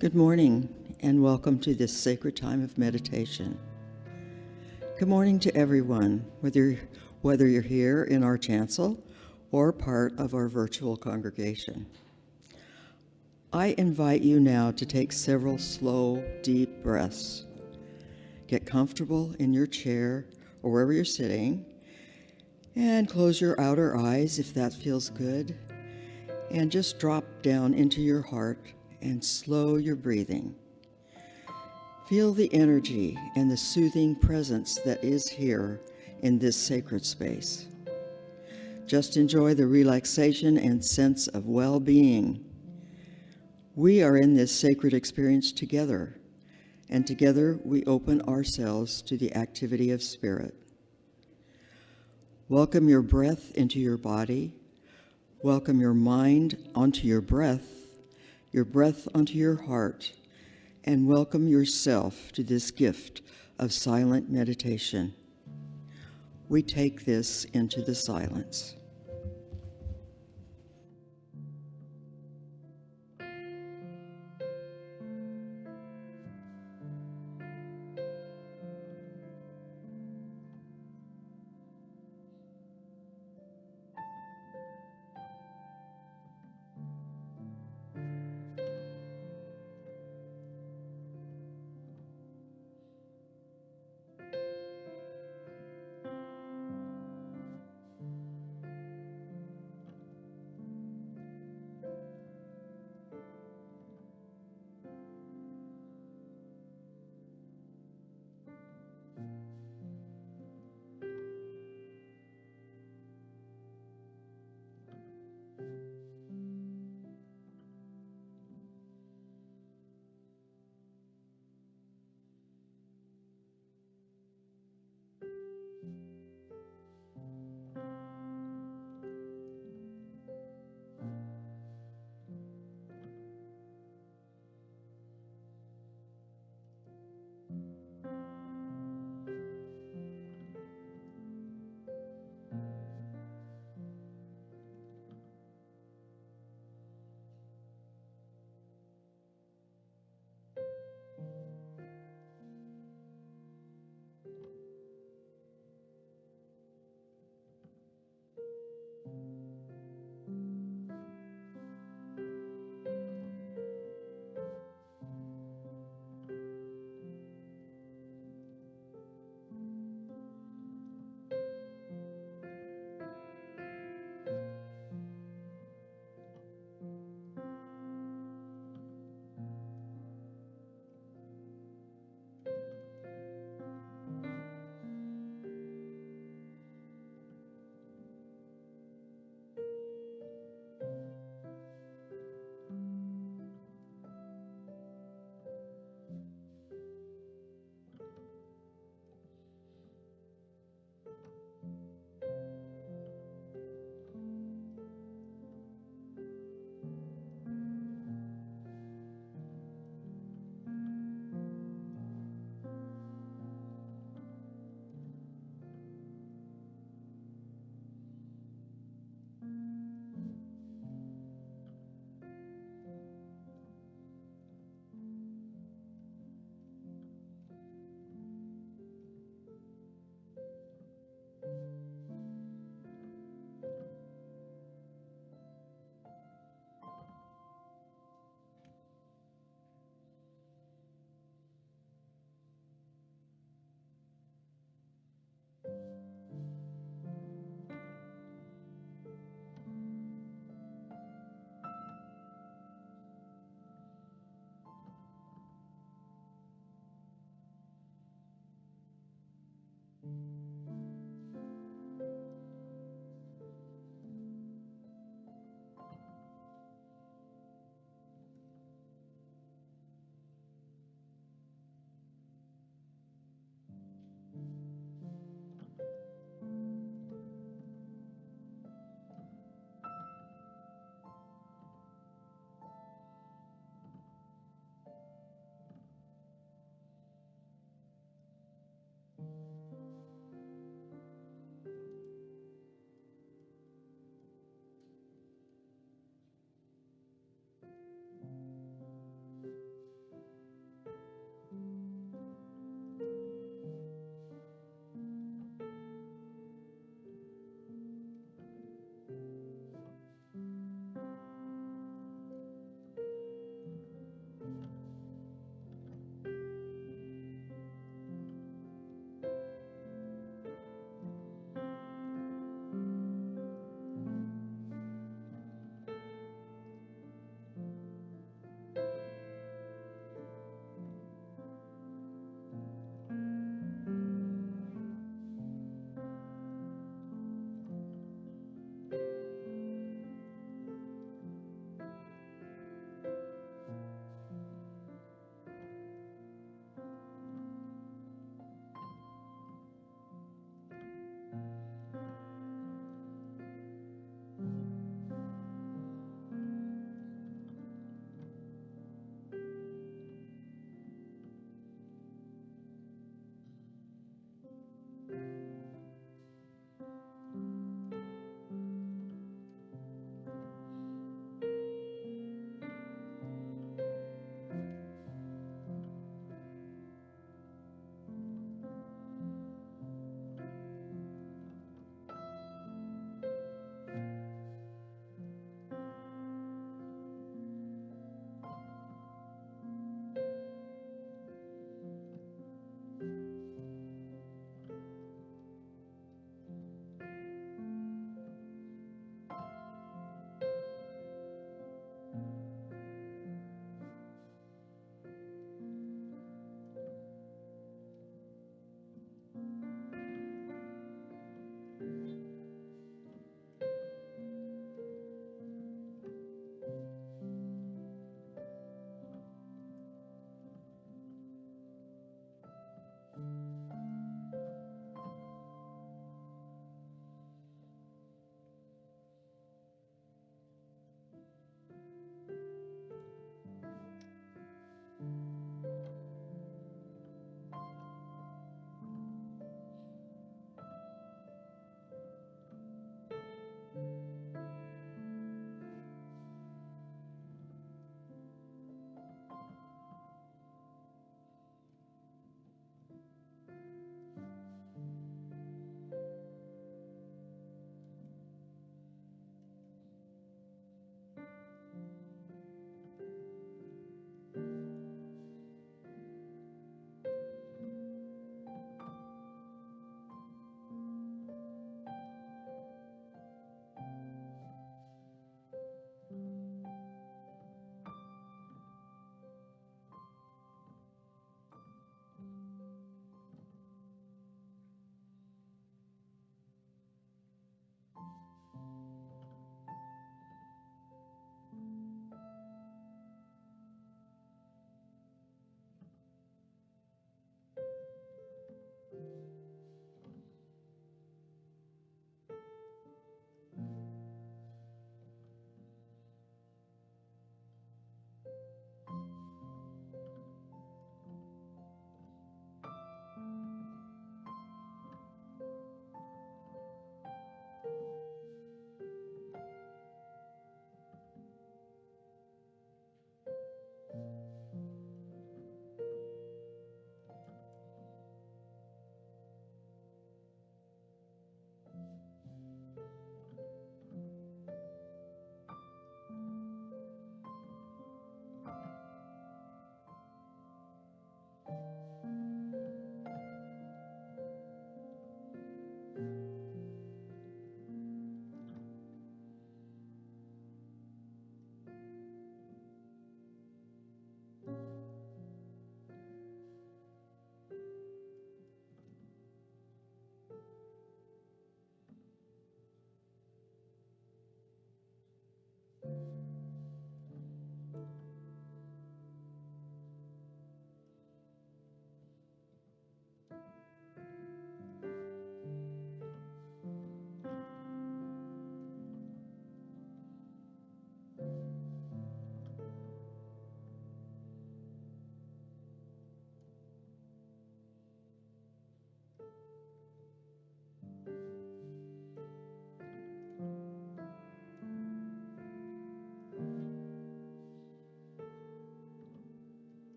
Good morning, and welcome to this sacred time of meditation. Good morning to everyone, whether you're here in our chancel or part of our virtual congregation. I invite you now to take several slow, deep breaths. Get comfortable in your chair or wherever you're sitting, and close your outer eyes if that feels good, and just drop down into your heart and slow your breathing. Feel the energy and the soothing presence that is here in this sacred space. Just enjoy the relaxation and sense of well-being. We are in this sacred experience together, and together we open ourselves to the activity of spirit. Welcome your breath into your body. Welcome your mind onto your breath onto your heart, and welcome yourself to this gift of silent meditation. We take this into the silence.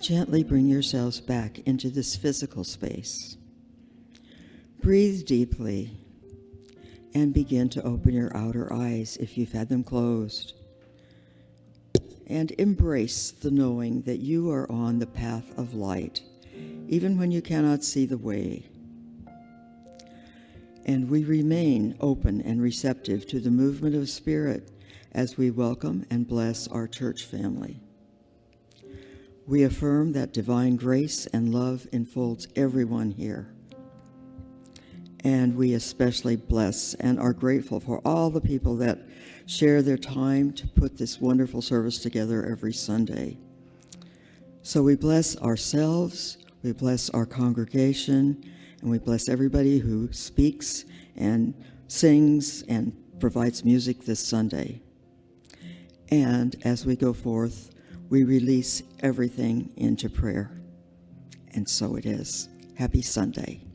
Gently bring yourselves back into this physical space. Breathe deeply and begin to open your outer eyes if you've had them closed. And embrace the knowing that you are on the path of light, even when you cannot see the way. And we remain open and receptive to the movement of Spirit as we welcome and bless our church family. We affirm that divine grace and love enfolds everyone here. And we especially bless and are grateful for all the people that share their time to put this wonderful service together every Sunday. So we bless ourselves, we bless our congregation, and we bless everybody who speaks and sings and provides music this Sunday. And as we go forth, we release everything into prayer. And so it is. Happy Sunday.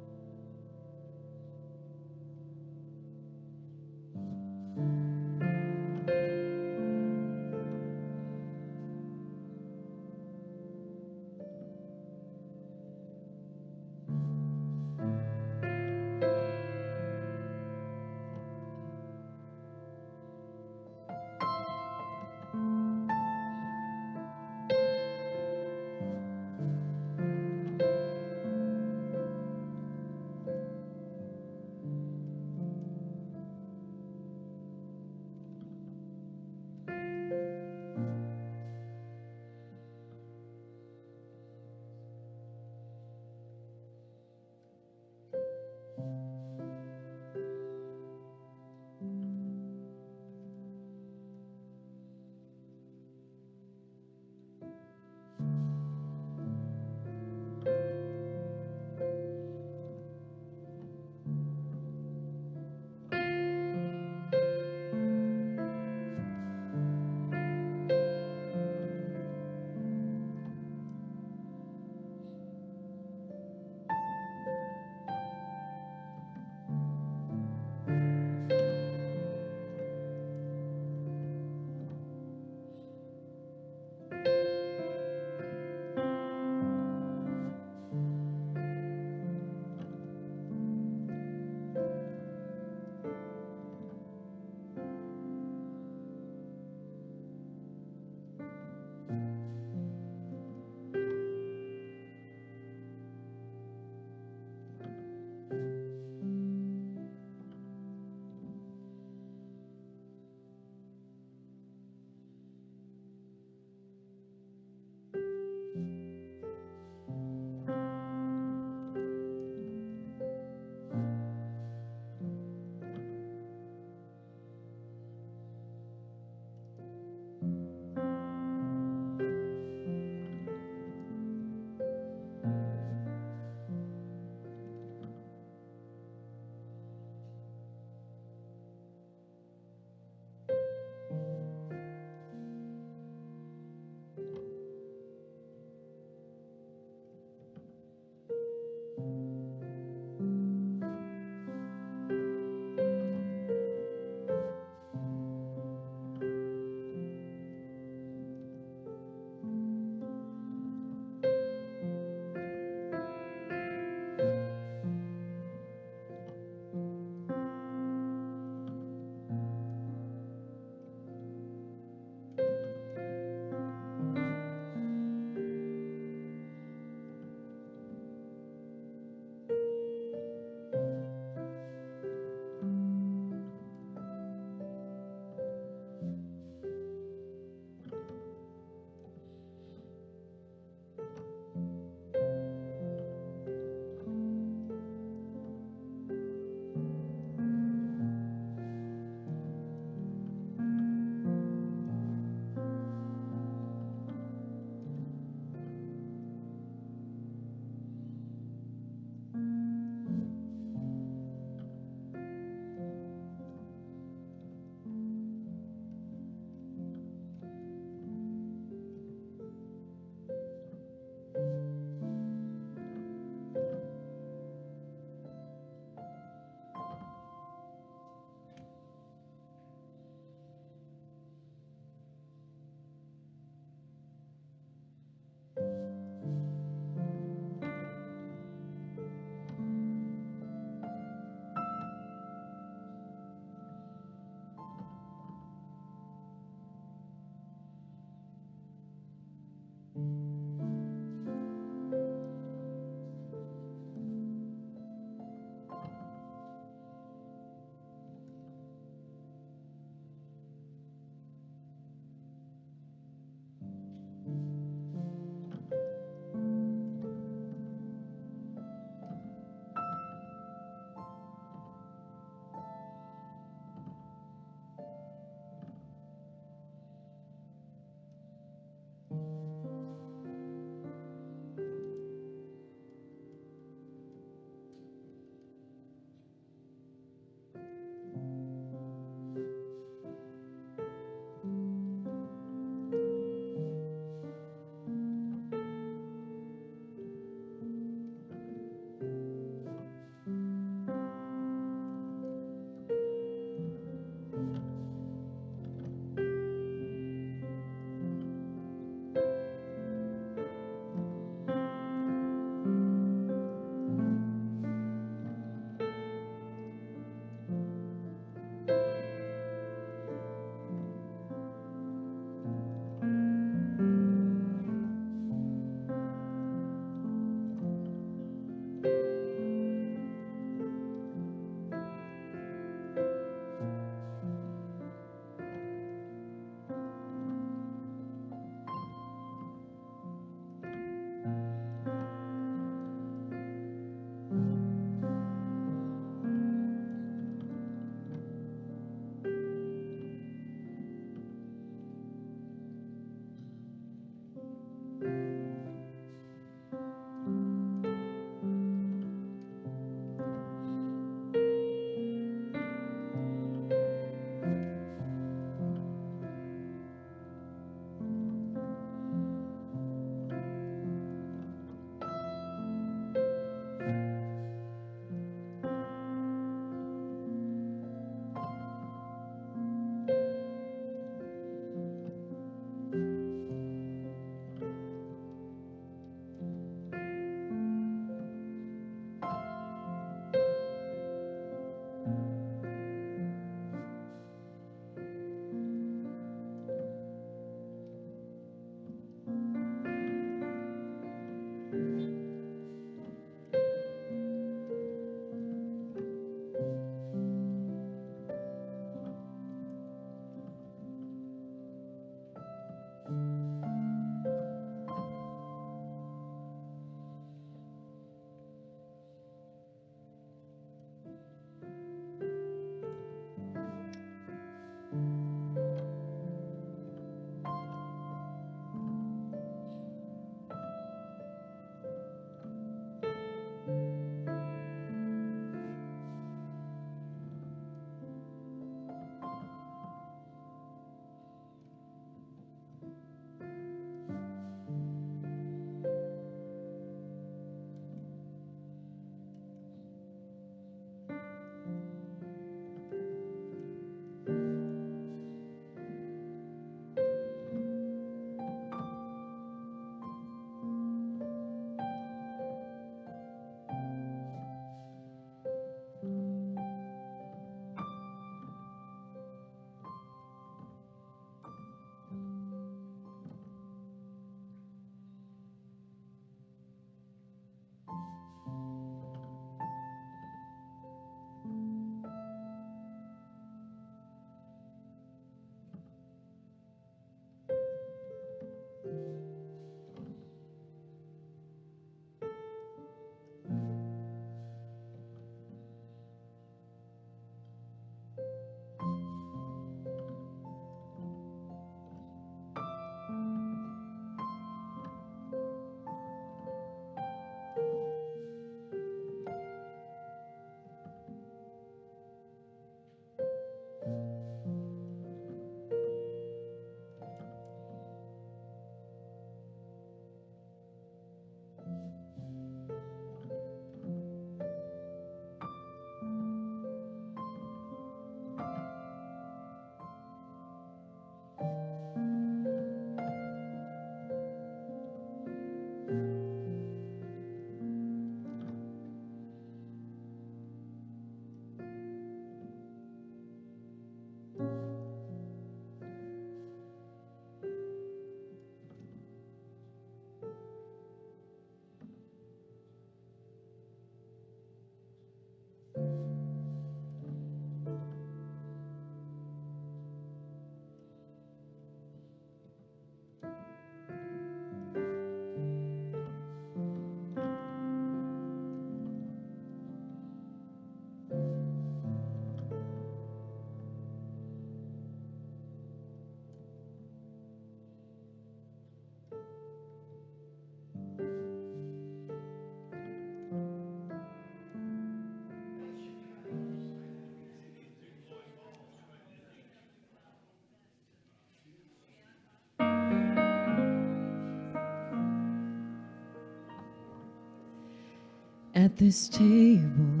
At this table,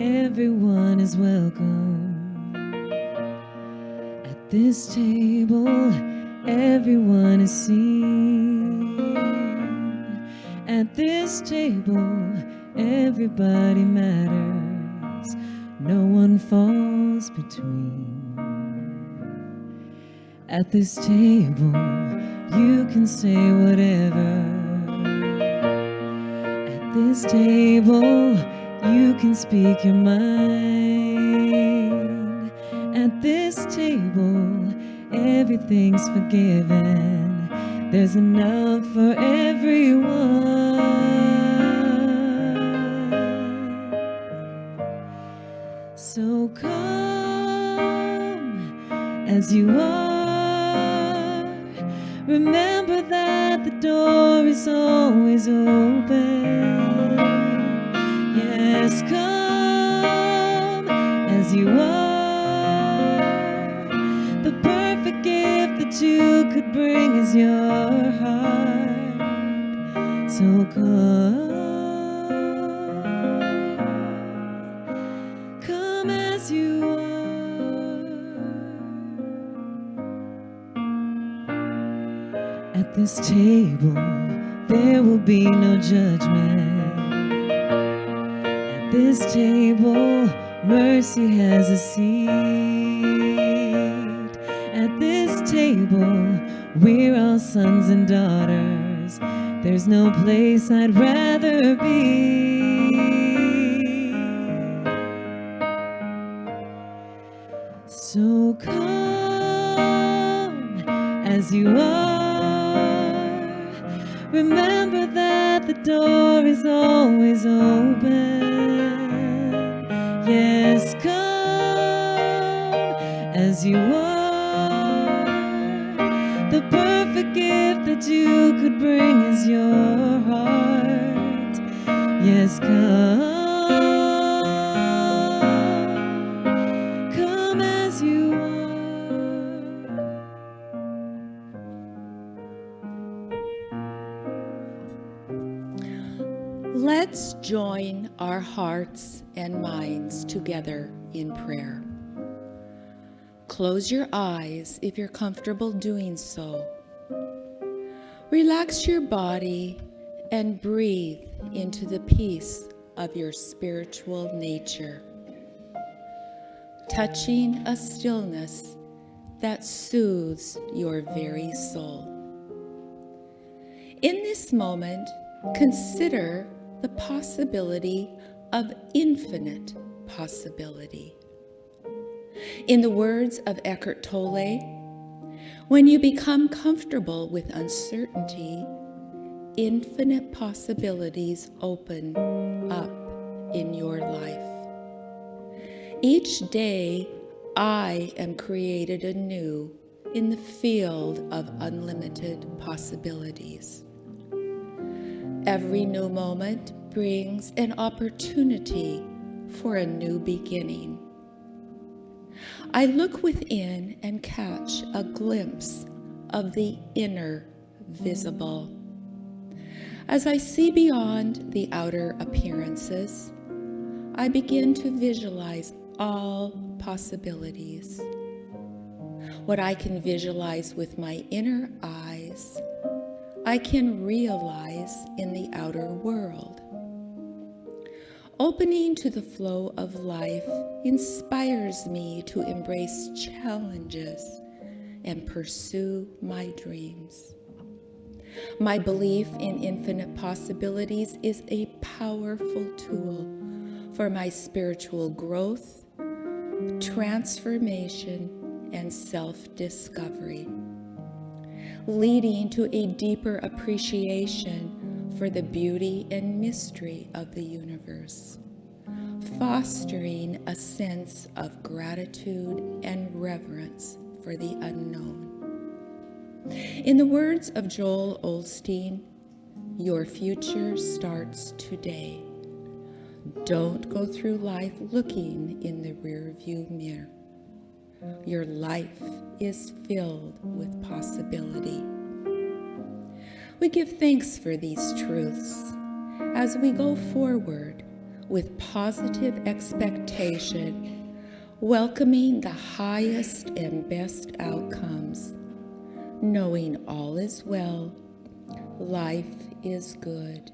everyone is welcome. At this table, everyone is seen. At this table, everybody matters. No one falls between. At this table, you can say whatever. At this table, you can speak your mind. At this table, everything's forgiven. There's enough for everyone. So come as you are. Remember that the door is always open. Yes, come as you are. The perfect gift that you could bring is your heart. So come as you are. At this table, there will be no judgment. At this table, mercy has a seat. At this table, we're all sons and daughters. There's no place I'd rather be. So come as you are. Remember that the door is always open. Yes, come as you are. The perfect gift that you could bring is your heart. Yes, come as you are. Let's join our hearts and minds together in prayer. Close your eyes if you're comfortable doing so. Relax your body and breathe into the peace of your spiritual nature, touching a stillness that soothes your very soul. In this moment, consider the possibility of infinite possibility. In the words of Eckhart Tolle, when you become comfortable with uncertainty, infinite possibilities open up in your life. Each day, I am created anew in the field of unlimited possibilities. Every new moment brings an opportunity for a new beginning. I look within and catch a glimpse of the inner visible. As I see beyond the outer appearances, I begin to visualize all possibilities. What I can visualize with my inner eyes, I can realize in the outer world. Opening to the flow of life inspires me to embrace challenges and pursue my dreams. My belief in infinite possibilities is a powerful tool for my spiritual growth, transformation, and self-discovery, leading to a deeper appreciation for the beauty and mystery of the universe, fostering a sense of gratitude and reverence for the unknown. In the words of Joel Osteen, your future starts today. Don't go through life looking in the rearview mirror. Your life is filled with possibility. We give thanks for these truths as we go forward with positive expectation, welcoming the highest and best outcomes, knowing all is well, life is good,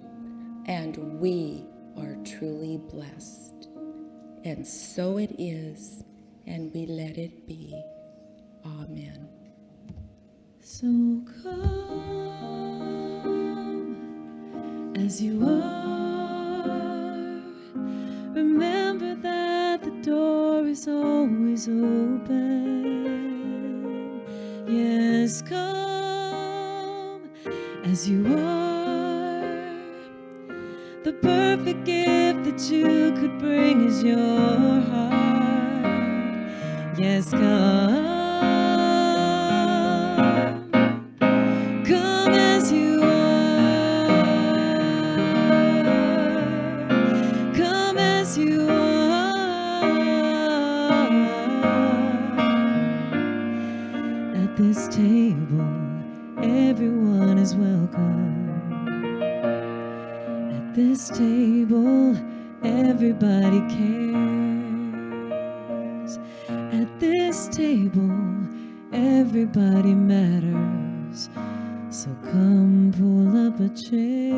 and we are truly blessed. And so it is, and we let it be. Amen. So come as you are. Remember that the door is always open. Yes, come as you are. The perfect gift that you could bring is your heart. Yes, come. Come as you are. Come as you are. At this table, everyone is welcome. At this table, everybody cares. At this table, everybody matters. So come pull up a chair.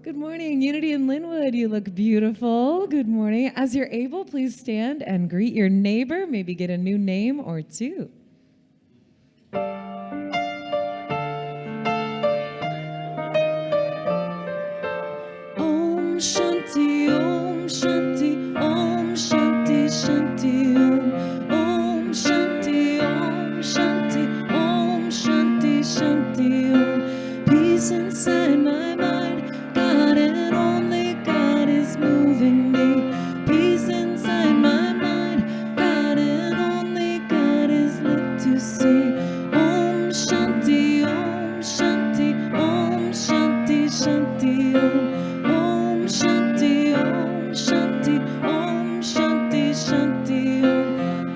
Good morning, Unity in Lynnwood. You look beautiful. Good morning. As you're able, please stand and greet your neighbor. Maybe get a new name or two. Om Shanti, Om Shanti, Om Shanti, Shanti, Om. Om Shanti, Om Shanti, Om Shanti, Shanti, Om. Peace inside my mind, God and only God is moving me. Peace inside my mind, God and only God is left to see. Om Shanti, Om Shanti, Om Shanti, Shanti, Om. Om Shanti, Om Shanti, Om Shanti, Shanti, Om.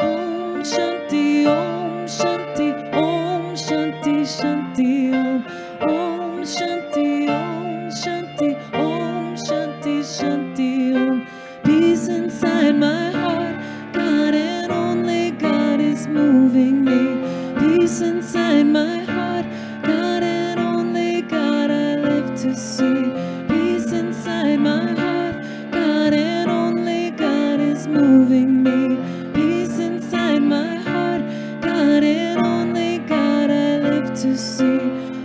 Om Shanti, Om Shanti, Om Shanti, Shanti, Om. Om Shanti, Om Shanti, Om Shanti, Shanti, Om. Peace inside my heart, God and only God is moving me. Peace inside my heart, God and only God I live to see. Peace inside my heart, God and only God is moving me. Peace inside my heart, God and only God I live to see.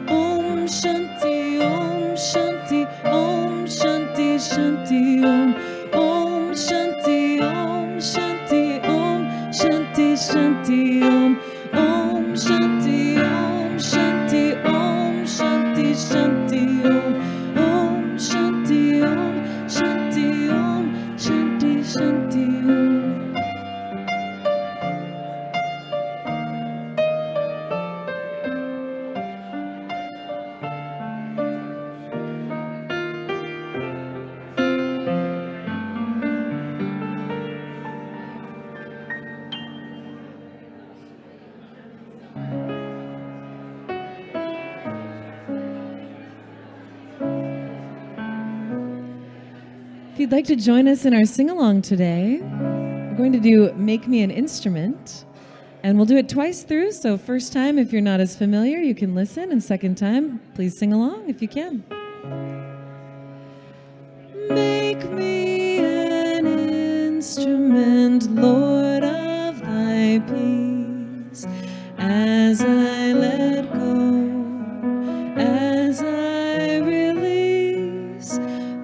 Om Shanti, Om Shanti, Om Shanti, Shanti, Om. Om Shanti, Om Shanti, Om Shanti, Shanti, Om. Om Shanti, Om Shanti, Om Shanti, Shanti, Om. Om Shanti, Om Shanti, Om Shanti, Shanti, Om. If you'd like to join us in our sing-along today, we're going to do Make Me an Instrument, and we'll do it twice through, so first time, if you're not as familiar, you can listen, and second time, please sing along if you can. Make me an instrument, Lord of thy peace, as I let go, as I release.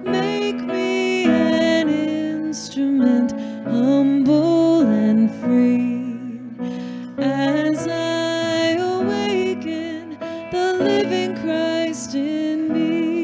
Make me an instrument, humble and free, as I awaken the living Christ in me.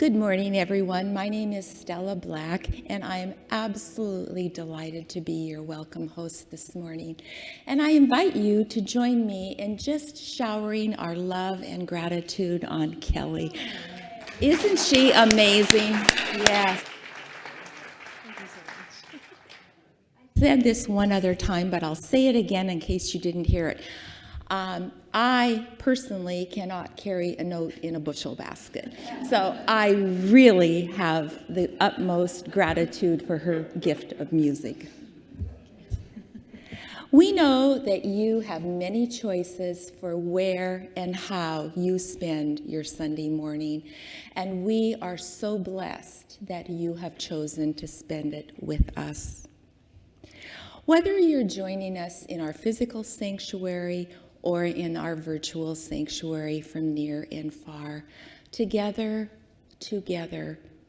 Good morning, everyone. My name is Stella Black, and I am absolutely delighted to be your welcome host this morning. And I invite you to join me in just showering our love and gratitude on Kelly. Isn't she amazing? Yes. I said this one other time, but I'll say it again in case you didn't hear it. I personally cannot carry a note in a bushel basket. So I really have the utmost gratitude for her gift of music. We know that you have many choices for where and how you spend your Sunday morning, and we are so blessed that you have chosen to spend it with us. Whether you're joining us in our physical sanctuary or in our virtual sanctuary from near and far, together,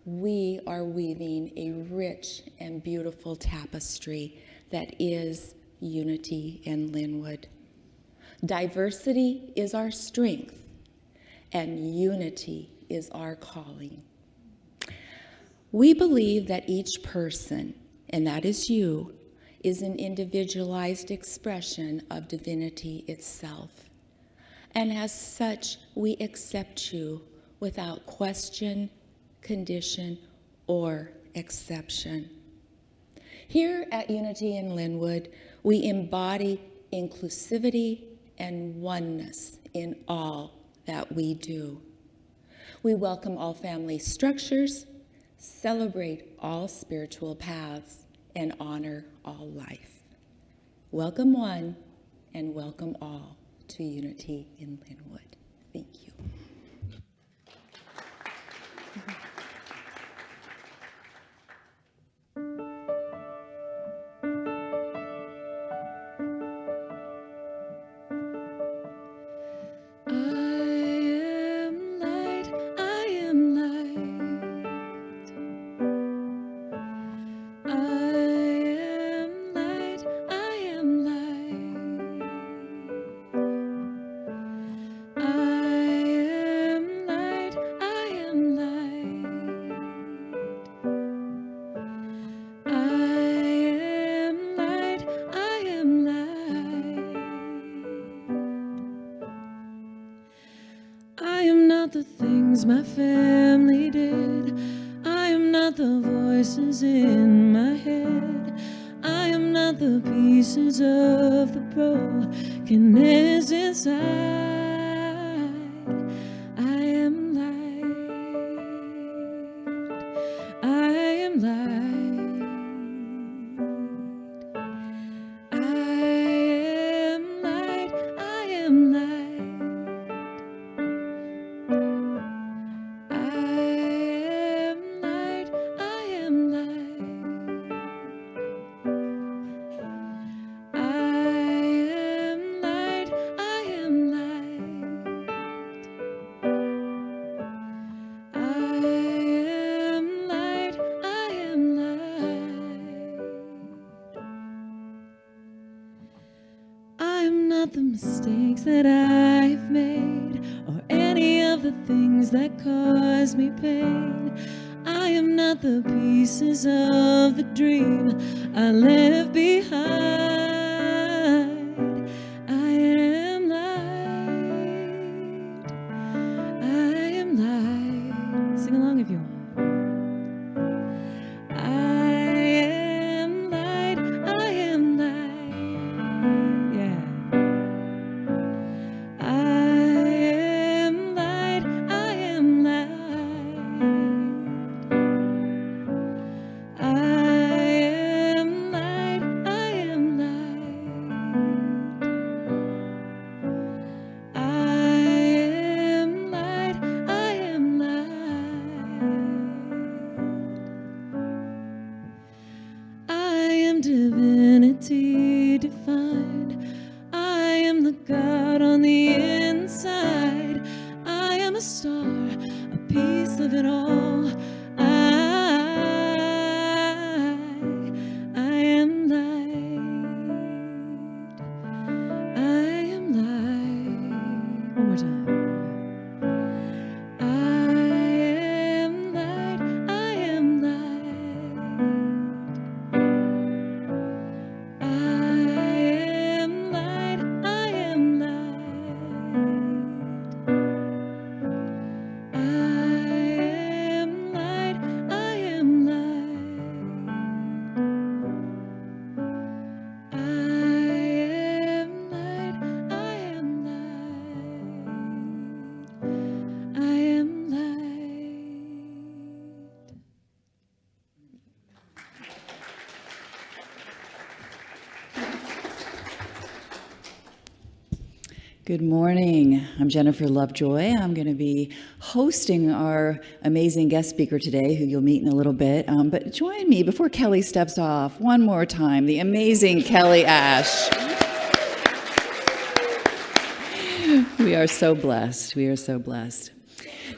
we are weaving a rich and beautiful tapestry that is unity in Lynnwood. Diversity is our strength, and unity is our calling. We believe that each person, and that is you, is an individualized expression of divinity itself. And as such, we accept you without question, condition, or exception. Here at Unity in Lynnwood, we embody inclusivity and oneness in all that we do. We welcome all family structures, celebrate all spiritual paths, and honor all life. Welcome one and welcome all to Unity in Lynnwood. Thank you. The things my family did. I am not the voices in my head. I am not the pieces of the brokenness inside. I am light. I am light. The mistakes that I've made, or any of the things that cause me pain. I am not the pieces of the dream I left behind. I am light. I am light. Sing along if you want. I am light. Good morning. I'm Jennifer Lovejoy. I'm going to be hosting our amazing guest speaker today, who you'll meet in a little bit. But join me before Kelly steps off one more time, the amazing Kelly Ash. We are so blessed. We are so blessed.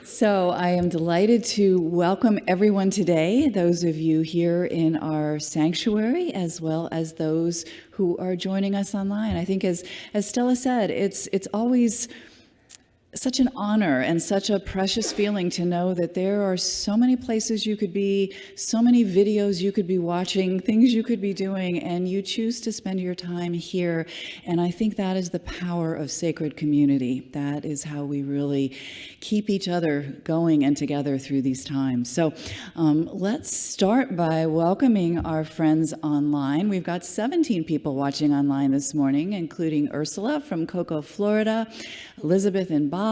So I am delighted to welcome everyone today, those of you here in our sanctuary, as well as those who are joining us online. I think as Stella said, it's always such an honor and such a precious feeling to know that there are so many places you could be, so many videos you could be watching, things you could be doing, and you choose to spend your time here. And I think that is the power of sacred community. That is how we really keep each other going and together through these times. So let's start by welcoming our friends online. We've got 17 people watching online this morning, including Ursula from Cocoa, Florida, Elizabeth in Bothell,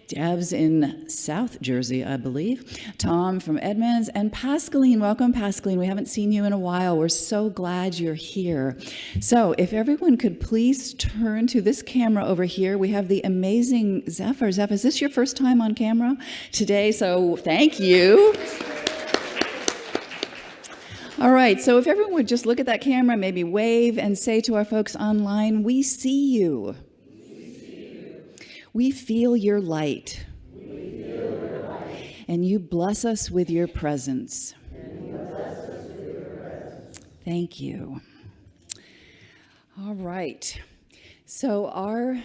Debs in South Jersey, I believe, Tom from Edmonds, and Pascaline. Welcome, Pascaline. We haven't seen you in a while. We're so glad you're here. So if everyone could please turn to this camera over here. We have the amazing Zephyr. Zephyr, is this your first time on camera today? So thank you. All right, so if everyone would just look at that camera, maybe wave and say to our folks online, we see you. We feel your light. And you bless us with your presence. Thank you. All right. So our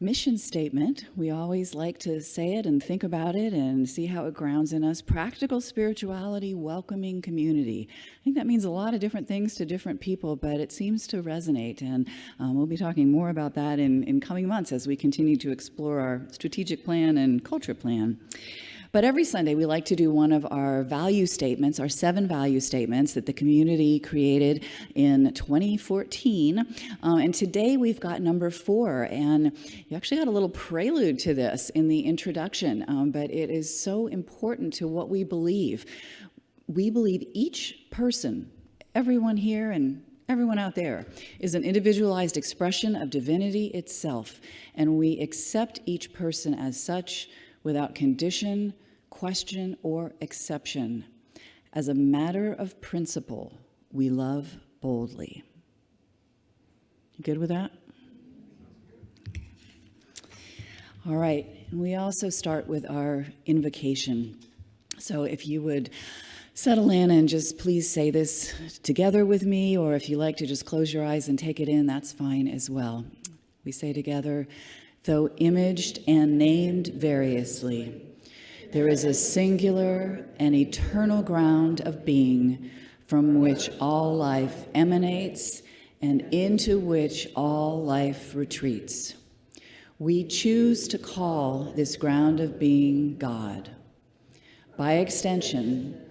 mission statement, we always like to say it and think about it and see how it grounds in us. Practical spirituality, welcoming community. I think that means a lot of different things to different people, but it seems to resonate. And we'll be talking more about that in coming months as we continue to explore our strategic plan and culture plan. But every Sunday, we like to do one of our value statements, our 7 value statements that the community created in 2014. And today we've got number 4. And you actually got a little prelude to this in the introduction, but it is so important to what we believe. We believe each person, everyone here and everyone out there, is an individualized expression of divinity itself. And we accept each person as such without condition, question, or exception. As a matter of principle, we love boldly. You good with that? All right, and we also start with our invocation. So if you would settle in and just please say this together with me, or if you like to just close your eyes and take it in, that's fine as well. We say together, though imaged and named variously, there is a singular and eternal ground of being from which all life emanates and into which all life retreats. We choose to call this ground of being God. By extension,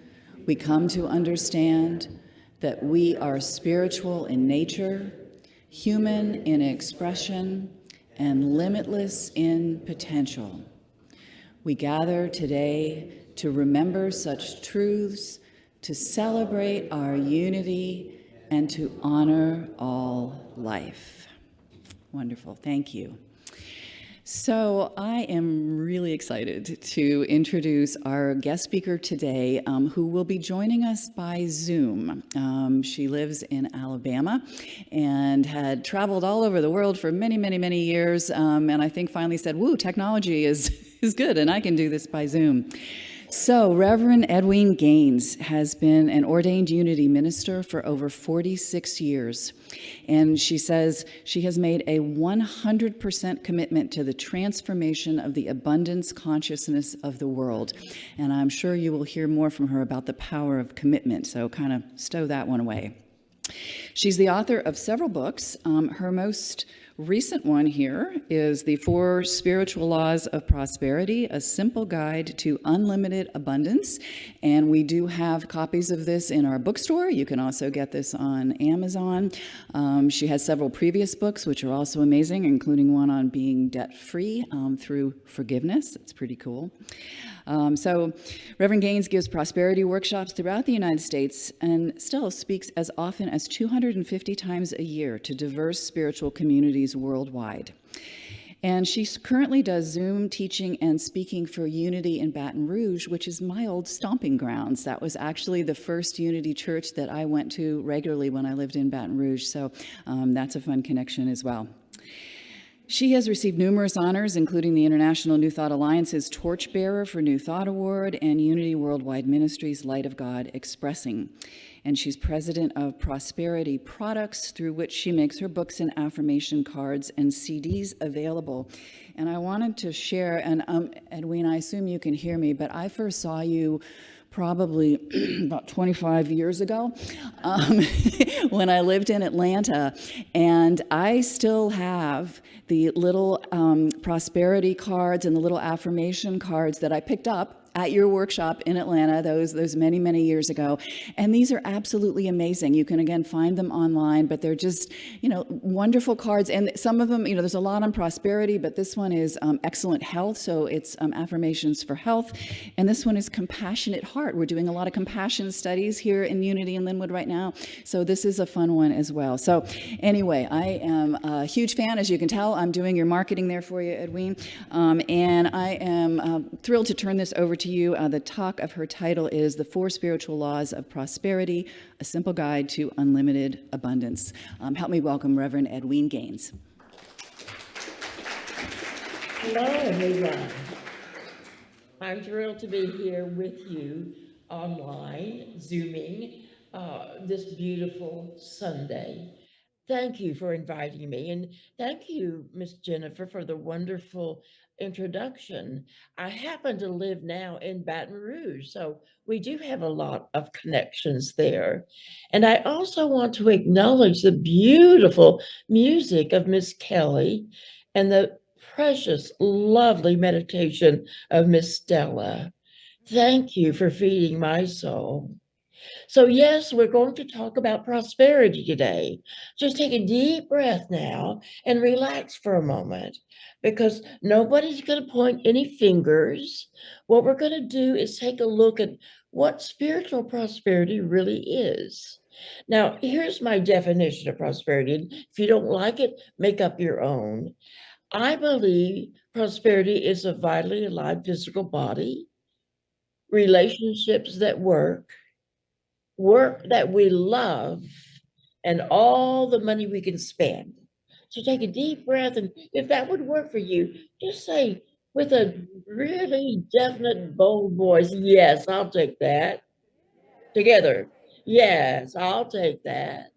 we come to understand that we are spiritual in nature, human in expression, and limitless in potential. We gather today to remember such truths, to celebrate our unity, and to honor all life. Wonderful, thank you. So I am really excited to introduce our guest speaker today, who will be joining us by Zoom. She lives in Alabama and had traveled all over the world for many, many, many years, and I think finally said, woo, technology is good, and I can do this by Zoom. So Reverend Edwene Gaines has been an ordained unity minister for over 46 years. And she says she has made a 100% commitment to the transformation of the abundance consciousness of the world. And I'm sure you will hear more from her about the power of commitment, so kind of stow that one away. She's the author of several books. Her most recent one here is The 4 Spiritual Laws of Prosperity, a simple guide to unlimited abundance. And we do have copies of this in our bookstore. You can also get this on Amazon. She has several previous books, which are also amazing, including one on being debt-free through forgiveness. It's pretty cool. So Reverend Gaines gives prosperity workshops throughout the United States and still speaks as often as 250 times a year to diverse spiritual communities worldwide. And she currently does Zoom teaching and speaking for Unity in Baton Rouge, which is my old stomping grounds. That was actually the first Unity church that I went to regularly when I lived in Baton Rouge, so that's a fun connection as well. She has received numerous honors, including the International New Thought Alliance's Torchbearer for New Thought Award and Unity Worldwide Ministries Light of God Expressing. And she's president of Prosperity Products, through which she makes her books and affirmation cards and CDs available. And I wanted to share, and Edwene, I assume you can hear me, but I first saw you probably about 25 years ago when I lived in Atlanta. And I still have the little prosperity cards and the little affirmation cards that I picked up at your workshop in Atlanta those many, many years ago. And these are absolutely amazing. You can, again, find them online, but they're just, wonderful cards. And some of them, there's a lot on prosperity, but this one is excellent health. So it's affirmations for health. And this one is compassionate heart. We're doing a lot of compassion studies here in Unity in Lynnwood right now. So this is a fun one as well. So anyway, I am a huge fan, as you can tell. I'm doing your marketing there for you, Edwene. And I am thrilled to turn this over to you. The talk of her title is The Four Spiritual Laws of Prosperity, A Simple Guide to Unlimited Abundance. Help me welcome Reverend Edwene Gaines. Hello, everyone. I'm thrilled to be here with you online, Zooming, this beautiful Sunday. Thank you for inviting me, and thank you, Miss Jennifer, for the wonderful introduction. I happen to live now in Baton Rouge, so we do have a lot of connections there. And I also want to acknowledge the beautiful music of Miss Kelly and the precious, lovely meditation of Miss Stella. Thank you for feeding my soul. So, yes, we're going to talk about prosperity today. Just take a deep breath now and relax for a moment, because nobody's going to point any fingers. What we're going to do is take a look at what spiritual prosperity really is. Now, here's my definition of prosperity. If you don't like it, make up your own. I believe prosperity is a vitally alive physical body, relationships that work that we love, and all the money we can spend. So take a deep breath, and if that would work for you, just say with a really definite, bold voice, yes, I'll take that. Together, yes, I'll take that.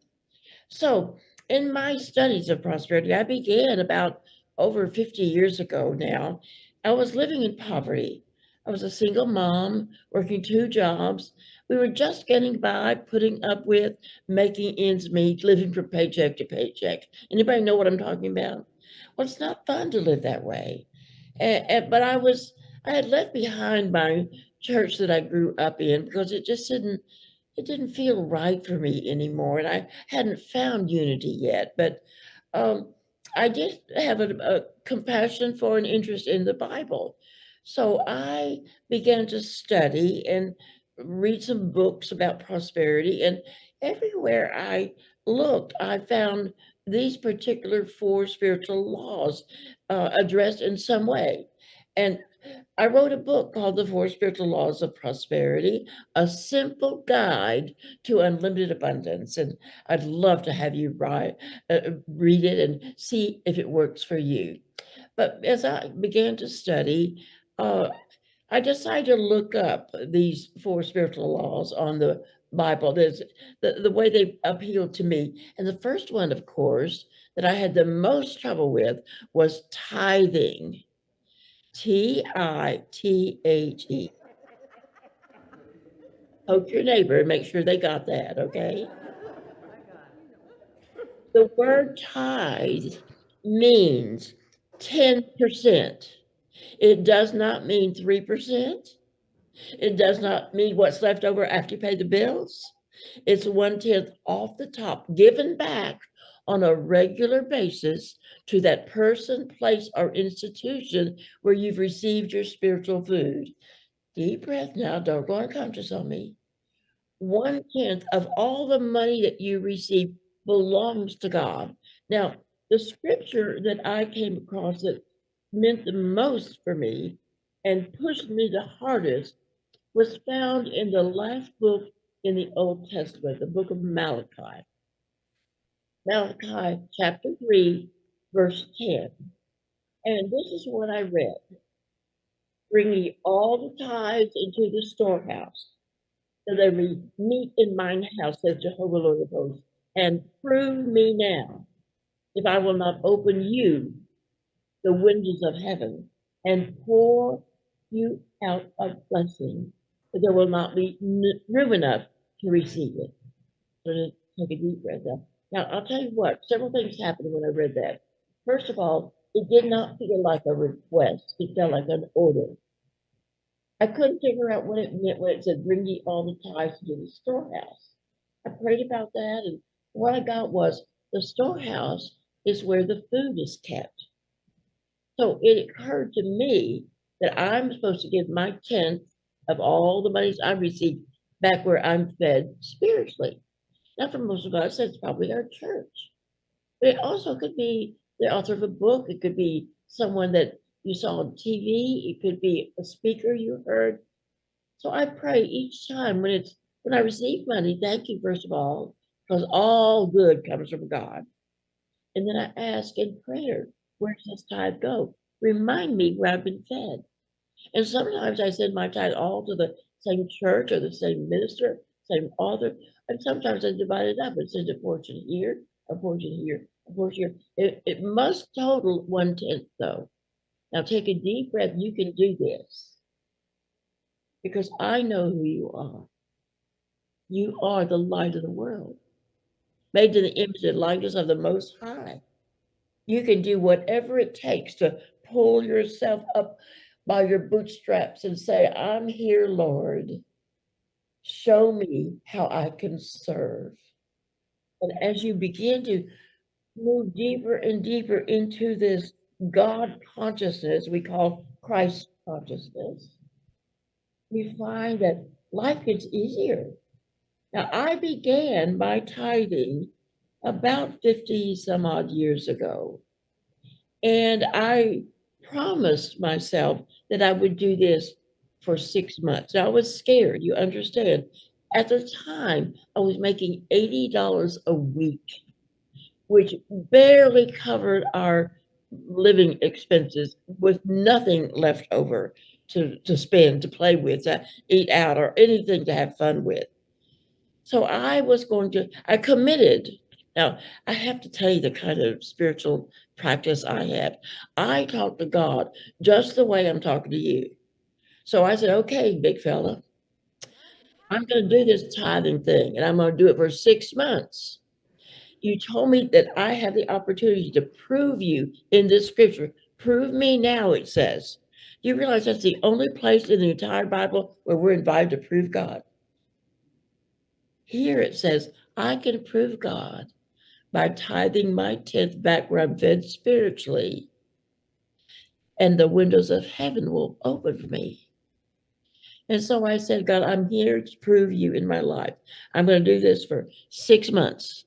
So, in my studies of prosperity, I began about over 50 years ago now. I was living in poverty. I was a single mom, working two jobs. We were just getting by, putting up with, making ends meet, living from paycheck to paycheck. Anybody know what I'm talking about? Well, it's not fun to live that way. But I had left behind my church that I grew up in because it didn't feel right for me anymore, and I hadn't found unity yet. But um, I did have a compassion for an interest in the Bible, so I began to study and read some books about prosperity. And everywhere I looked, I found these particular four spiritual laws addressed in some way. And I wrote a book called The Four Spiritual Laws of Prosperity, a simple guide to unlimited abundance. And I'd love to have you read it and see if it works for you. But as I began to study, I decided to look up these four spiritual laws on the Bible. There's the way they appealed to me. And the first one, of course, that I had the most trouble with was tithing. Tithe. Poke your neighbor and make sure they got that, okay? The word tithe means 10%. It does not mean 3%. It does not mean what's left over after you pay the bills. It's 1/10 off the top, given back on a regular basis to that person, place, or institution where you've received your spiritual food. Deep breath now, don't go unconscious on me. 1/10 of all the money that you receive belongs to God. Now, the scripture that I came across that meant the most for me and pushed me the hardest was found in the last book in the Old Testament, the book of Malachi. Malachi chapter 3, verse 10. And this is what I read. Bring ye all the tithes into the storehouse, so they may meet in mine house, says Jehovah Lord of hosts, and prove me now, if I will not open you the windows of heaven and pour you out a blessing, but there will not be room enough to receive it. So just take a deep breath. Now, I'll tell you what, several things happened when I read that. First of all, it did not feel like a request, it felt like an order. I couldn't figure out what it meant when it said, bring ye all the tithes to the storehouse. I prayed about that, and what I got was the storehouse is where the food is kept. So it occurred to me that I'm supposed to give my tenth of all the monies I received back where I'm fed spiritually. Now, for most of us, it's probably our church. But it also could be the author of a book. It could be someone that you saw on TV. It could be a speaker you heard. So I pray each time when I receive money, thank you, first of all, because all good comes from God. And then I ask in prayer, where does this tithe go? Remind me where I've been fed. And sometimes I send my tithe all to the same church or the same minister, same author. And sometimes I divide it up and send a portion here, a portion here, a portion here. It must total 1/10 though. Now take a deep breath. You can do this because I know who you are. You are the light of the world, made in the image and likeness of the Most High. You can do whatever it takes to pull yourself up by your bootstraps and say, I'm here, Lord. Show me how I can serve. And as you begin to move deeper and deeper into this God consciousness we call Christ consciousness, you find that life gets easier. Now, I began my tithing about 50 some odd years ago. And I promised myself that I would do this for 6 months. Now, I was scared, you understand. At the time, I was making $80 a week, which barely covered our living expenses with nothing left over to spend, to play with, to eat out, or anything to have fun with. So I committed. Now, I have to tell you the kind of spiritual practice I had. I talked to God just the way I'm talking to you. So I said, okay, big fella, I'm going to do this tithing thing and I'm going to do it for 6 months. You told me that I have the opportunity to prove you in this scripture. Prove me now, it says. Do you realize that's the only place in the entire Bible where we're invited to prove God? Here it says, I can prove God by tithing my 10th back where I'm fed spiritually, and the windows of heaven will open for me. And so I said, God, I'm here to prove you in my life. I'm going to do this for 6 months.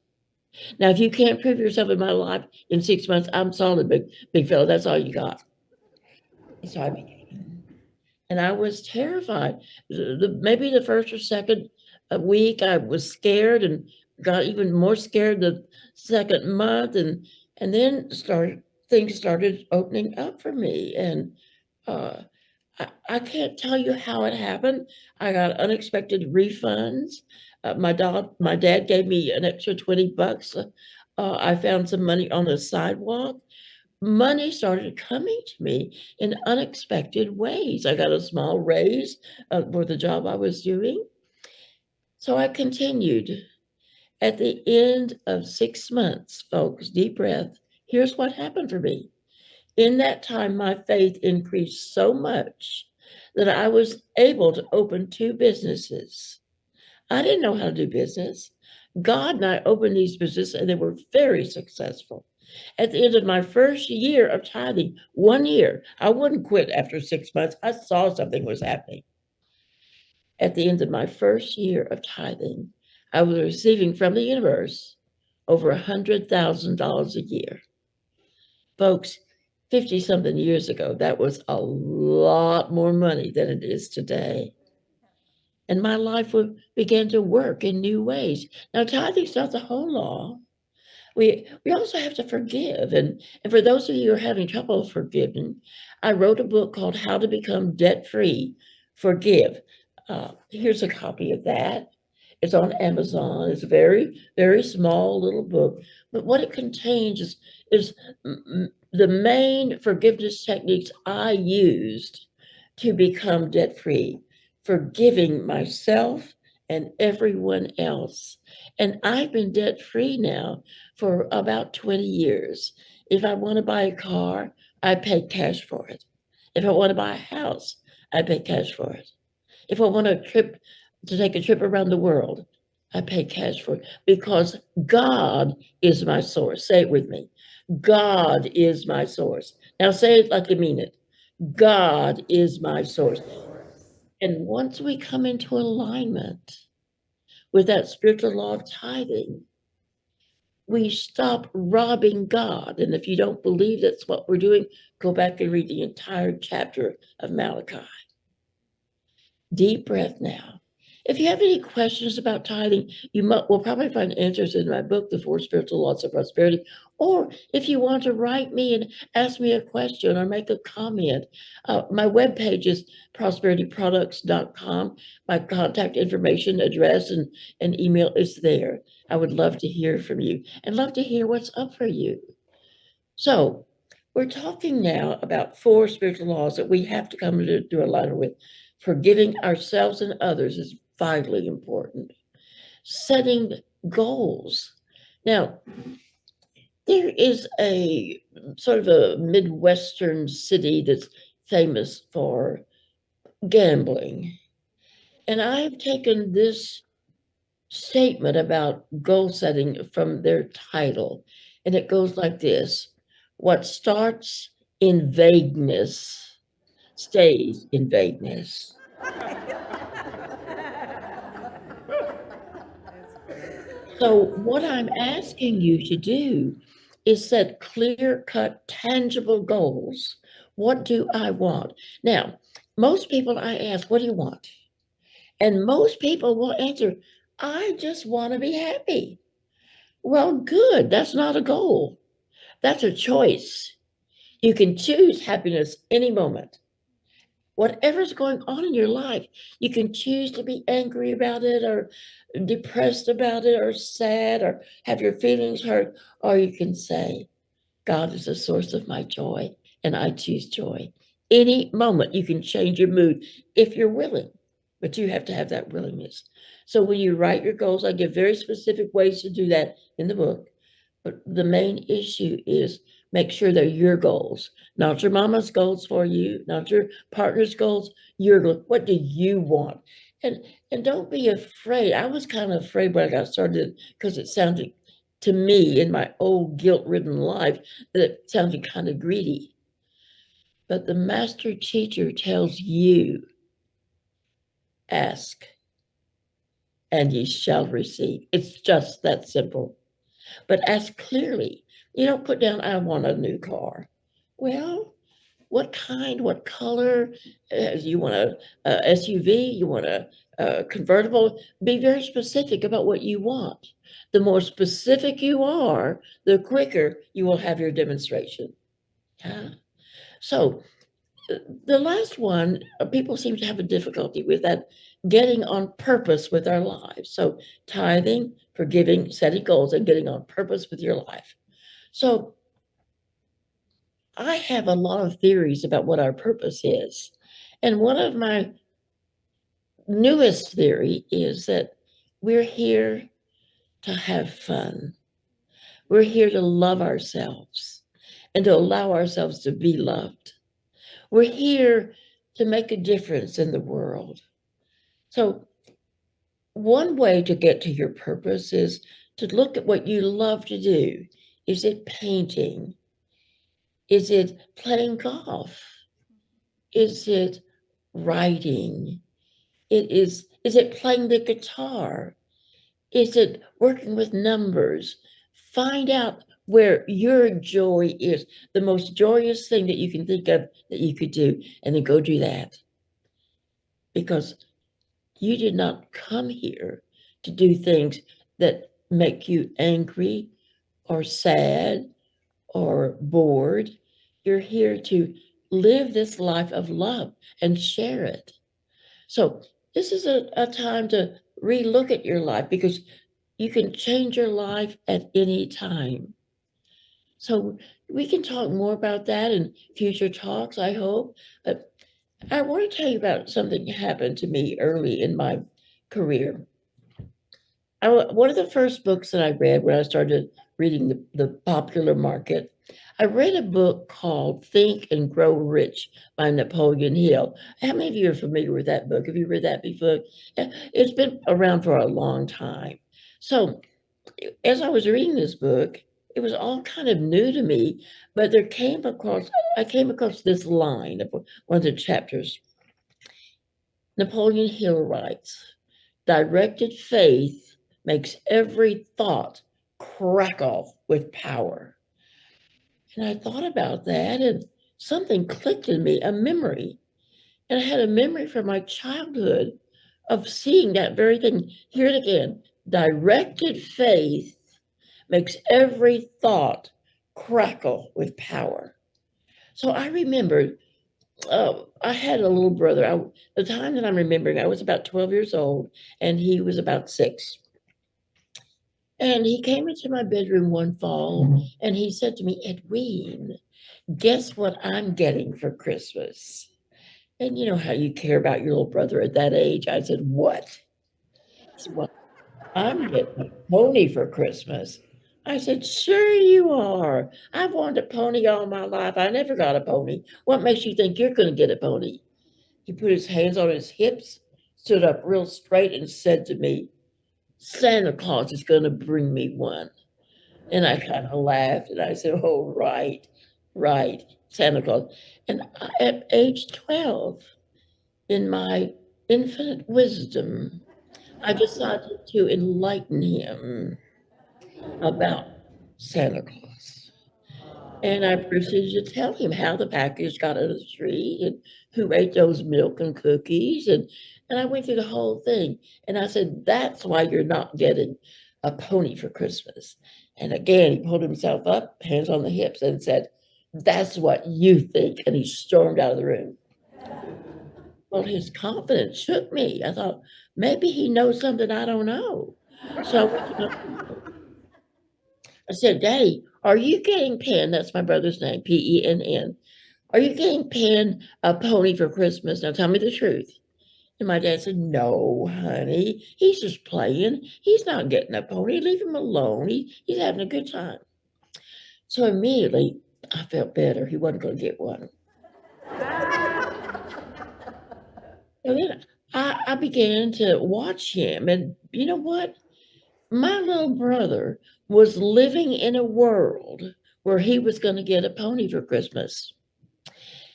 Now, if you can't prove yourself in my life in 6 months, I'm sorry, big fella. That's all you got. So I began. And I was terrified. Maybe the first or second week, I was scared and got even more scared the second month. And then things started opening up for me. And I can't tell you how it happened. I got unexpected refunds. My dad gave me an extra $20. I found some money on the sidewalk. Money started coming to me in unexpected ways. I got a small raise for the job I was doing. So I continued. At the end of 6 months, folks, deep breath, here's what happened for me. In that time, my faith increased so much that I was able to open 2 businesses. I didn't know how to do business. God and I opened these businesses, and they were very successful. At the end of my first year of tithing, 1 year, I wouldn't quit after 6 months. I saw something was happening. At the end of my first year of tithing, I was receiving from the universe over $100,000 a year. Folks, 50-something years ago, that was a lot more money than it is today. And my life began to work in new ways. Now, tithing's not the whole law. We also have to forgive. And for those of you who are having trouble forgiving, I wrote a book called How to Become Debt-Free. Forgive. Here's a copy of that. It's on Amazon. It's a very, very small little book. But what it contains is the main forgiveness techniques I used to become debt-free, forgiving myself and everyone else. And I've been debt-free now for about 20 years. If I want to buy a car, I pay cash for it. If I want to buy a house, I pay cash for it. If I want to take a trip around the world, I pay cash for it because God is my source. Say it with me. God is my source. Now say it like you mean it. God is my source. And once we come into alignment with that spiritual law of tithing, we stop robbing God. And if you don't believe that's what we're doing, go back and read the entire chapter of Malachi. Deep breath now. If you have any questions about tithing, you will probably find answers in my book, The Four Spiritual Laws of Prosperity. Or if you want to write me and ask me a question or make a comment, my webpage is prosperityproducts.com. My contact information, address, and email is there. I would love to hear from you and love to hear what's up for you. So we're talking now about four spiritual laws that we have to come into alignment with. Forgiving ourselves and others is vitally important. Setting goals. Now, there is a sort of a Midwestern city that's famous for gambling. And I've taken this statement about goal setting from their title, and it goes like this: what starts in vagueness stays in vagueness. So what I'm asking you to do is set clear-cut, tangible goals. What do I want? Now, most people I ask, what do you want? And most people will answer, I just want to be happy. Well, good. That's not a goal. That's a choice. You can choose happiness any moment. Whatever's going on in your life, you can choose to be angry about it or depressed about it or sad or have your feelings hurt, or you can say, God is the source of my joy and I choose joy. Any moment you can change your mood if you're willing, but you have to have that willingness. So when you write your goals, I give very specific ways to do that in the book. But the main issue is make sure they're your goals, not your mama's goals for you, not your partner's goals, your goals. What do you want? And don't be afraid. I was kind of afraid when I got started because it sounded to me in my old guilt-ridden life that it sounded kind of greedy. But the master teacher tells you, ask and ye shall receive. It's just that simple. But ask clearly. You don't put down, I want a new car. Well, what kind, what color? You want a SUV? You want a convertible? Be very specific about what you want. The more specific you are, the quicker you will have your demonstration. Yeah. So the last one, people seem to have a difficulty with that, getting on purpose with our lives. So tithing, forgiving, setting goals, and getting on purpose with your life. So I have a lot of theories about what our purpose is. And one of my newest theory is that we're here to have fun. We're here to love ourselves and to allow ourselves to be loved. We're here to make a difference in the world. So one way to get to your purpose is to look at what you love to do. Is it painting? Is it playing golf? Is it writing? Is it playing the guitar? Is it working with numbers? Find out where your joy is, the most joyous thing that you can think of that you could do, and then go do that. Because you did not come here to do things that make you angry or sad or bored. You're here to live this life of love and share it. So this is a time to relook at your life, because you can change your life at any time. So we can talk more about that in future talks, I hope. But I want to tell you about something that happened to me early in my career. One of the first books that I read when I started reading the popular market, I read a book called Think and Grow Rich by Napoleon Hill. How many of you are familiar with that book? Have you read that before? It's been around for a long time. So as I was reading this book, it was all kind of new to me, but I came across this line of one of the chapters. Napoleon Hill writes, directed faith makes every thought crackle with power. And I thought about that, and something clicked in me, a memory. And I had a memory from my childhood of seeing that very thing. Hear it again. Directed faith makes every thought crackle with power. So I remembered, I had a little brother. The time that I'm remembering, I was about 12 years old, and he was about 6. And he came into my bedroom one fall, and he said to me, Edwene, guess what I'm getting for Christmas? And you know how you care about your little brother at that age. I said, what? He said, well, I'm getting a pony for Christmas. I said, sure you are. I've wanted a pony all my life. I never got a pony. What makes you think you're going to get a pony? He put his hands on his hips, stood up real straight, and said to me, Santa Claus is going to bring me one. And I kind of laughed, and I said, oh, right, Santa Claus. And at age 12, in my infinite wisdom, I decided to enlighten him about Santa Claus. And I proceeded to tell him how the package got on the tree and who ate those milk and cookies. And I went through the whole thing. And I said, that's why you're not getting a pony for Christmas. And again, he pulled himself up, hands on the hips, and said, that's what you think. And he stormed out of the room. Well, his confidence shook me. I thought, maybe he knows something I don't know. So I went to my I said, Daddy, are you getting Penn? That's my brother's name, Penn. Are you getting Penn a pony for Christmas? Now tell me the truth. And my dad said, no, honey, he's just playing. He's not getting a pony. Leave him alone. He's having a good time. So immediately I felt better. He wasn't going to get one. So then I began to watch him. And you know what? My little brother was living in a world where he was going to get a pony for Christmas.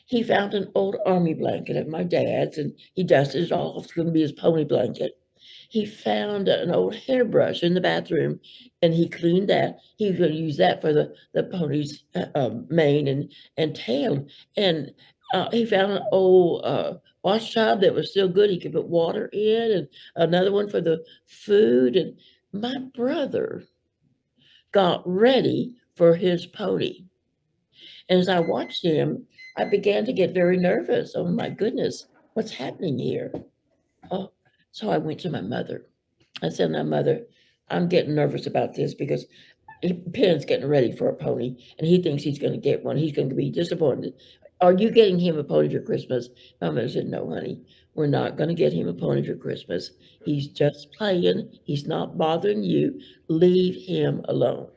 He found an old army blanket of my dad's, and he dusted it off. It's going to be his pony blanket. He found an old hairbrush in the bathroom, and he cleaned that. He was going to use that for the pony's mane and tail. And he found an old wash tub that was still good. He could put water in, and another one for the food. And my brother got ready for his pony. And as I watched him, I began to get very nervous. Oh my goodness, what's happening here? Oh, so I went to my mother. I said, now, Mother, I'm getting nervous about this because Penn's getting ready for a pony and he thinks he's going to get one. He's going to be disappointed. Are you getting him a pony for Christmas? My mother said, no, honey, we're not going to get him a pony for Christmas. He's just playing. He's not bothering you. Leave him alone.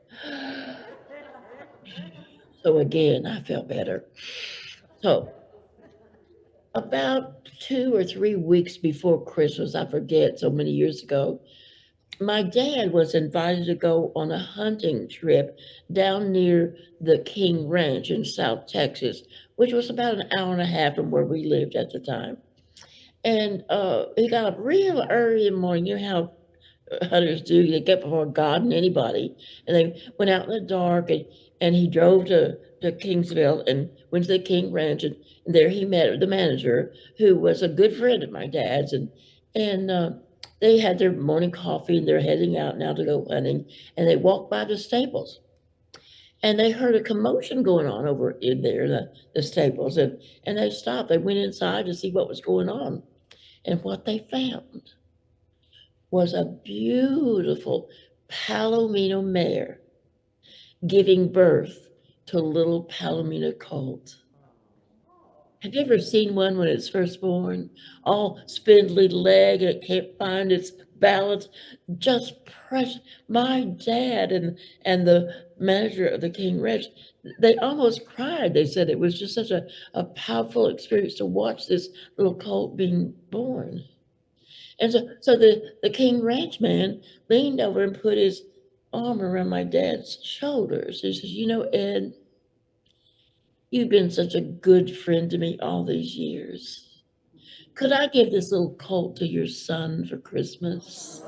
So again, I felt better. So about 2 or 3 weeks before Christmas, I forget, so many years ago, my dad was invited to go on a hunting trip down near the King Ranch in South Texas, which was about an hour and a half from where we lived at the time. And he got up real early in the morning. You know how hunters do. They get before God and anybody. And they went out in the dark, and he drove to Kingsville and went to the King Ranch, and there he met the manager, who was a good friend of my dad's, and they had their morning coffee, and they're heading out now to go hunting, and they walked by the stables, and they heard a commotion going on over in there, the stables, and they stopped. They went inside to see what was going on, and what they found was a beautiful Palomino mare giving birth to a little Palomino colt. Have you ever seen one when it's first born? All spindly leg, and it can't find its balance. Just precious. My dad and the manager of the King Ranch, they almost cried. They said it was just such a powerful experience to watch this little colt being born. And so the King Ranch man leaned over and put his arm around my dad's shoulders. He says, "You know, Ed, you've been such a good friend to me all these years. Could I give this little colt to your son for Christmas?"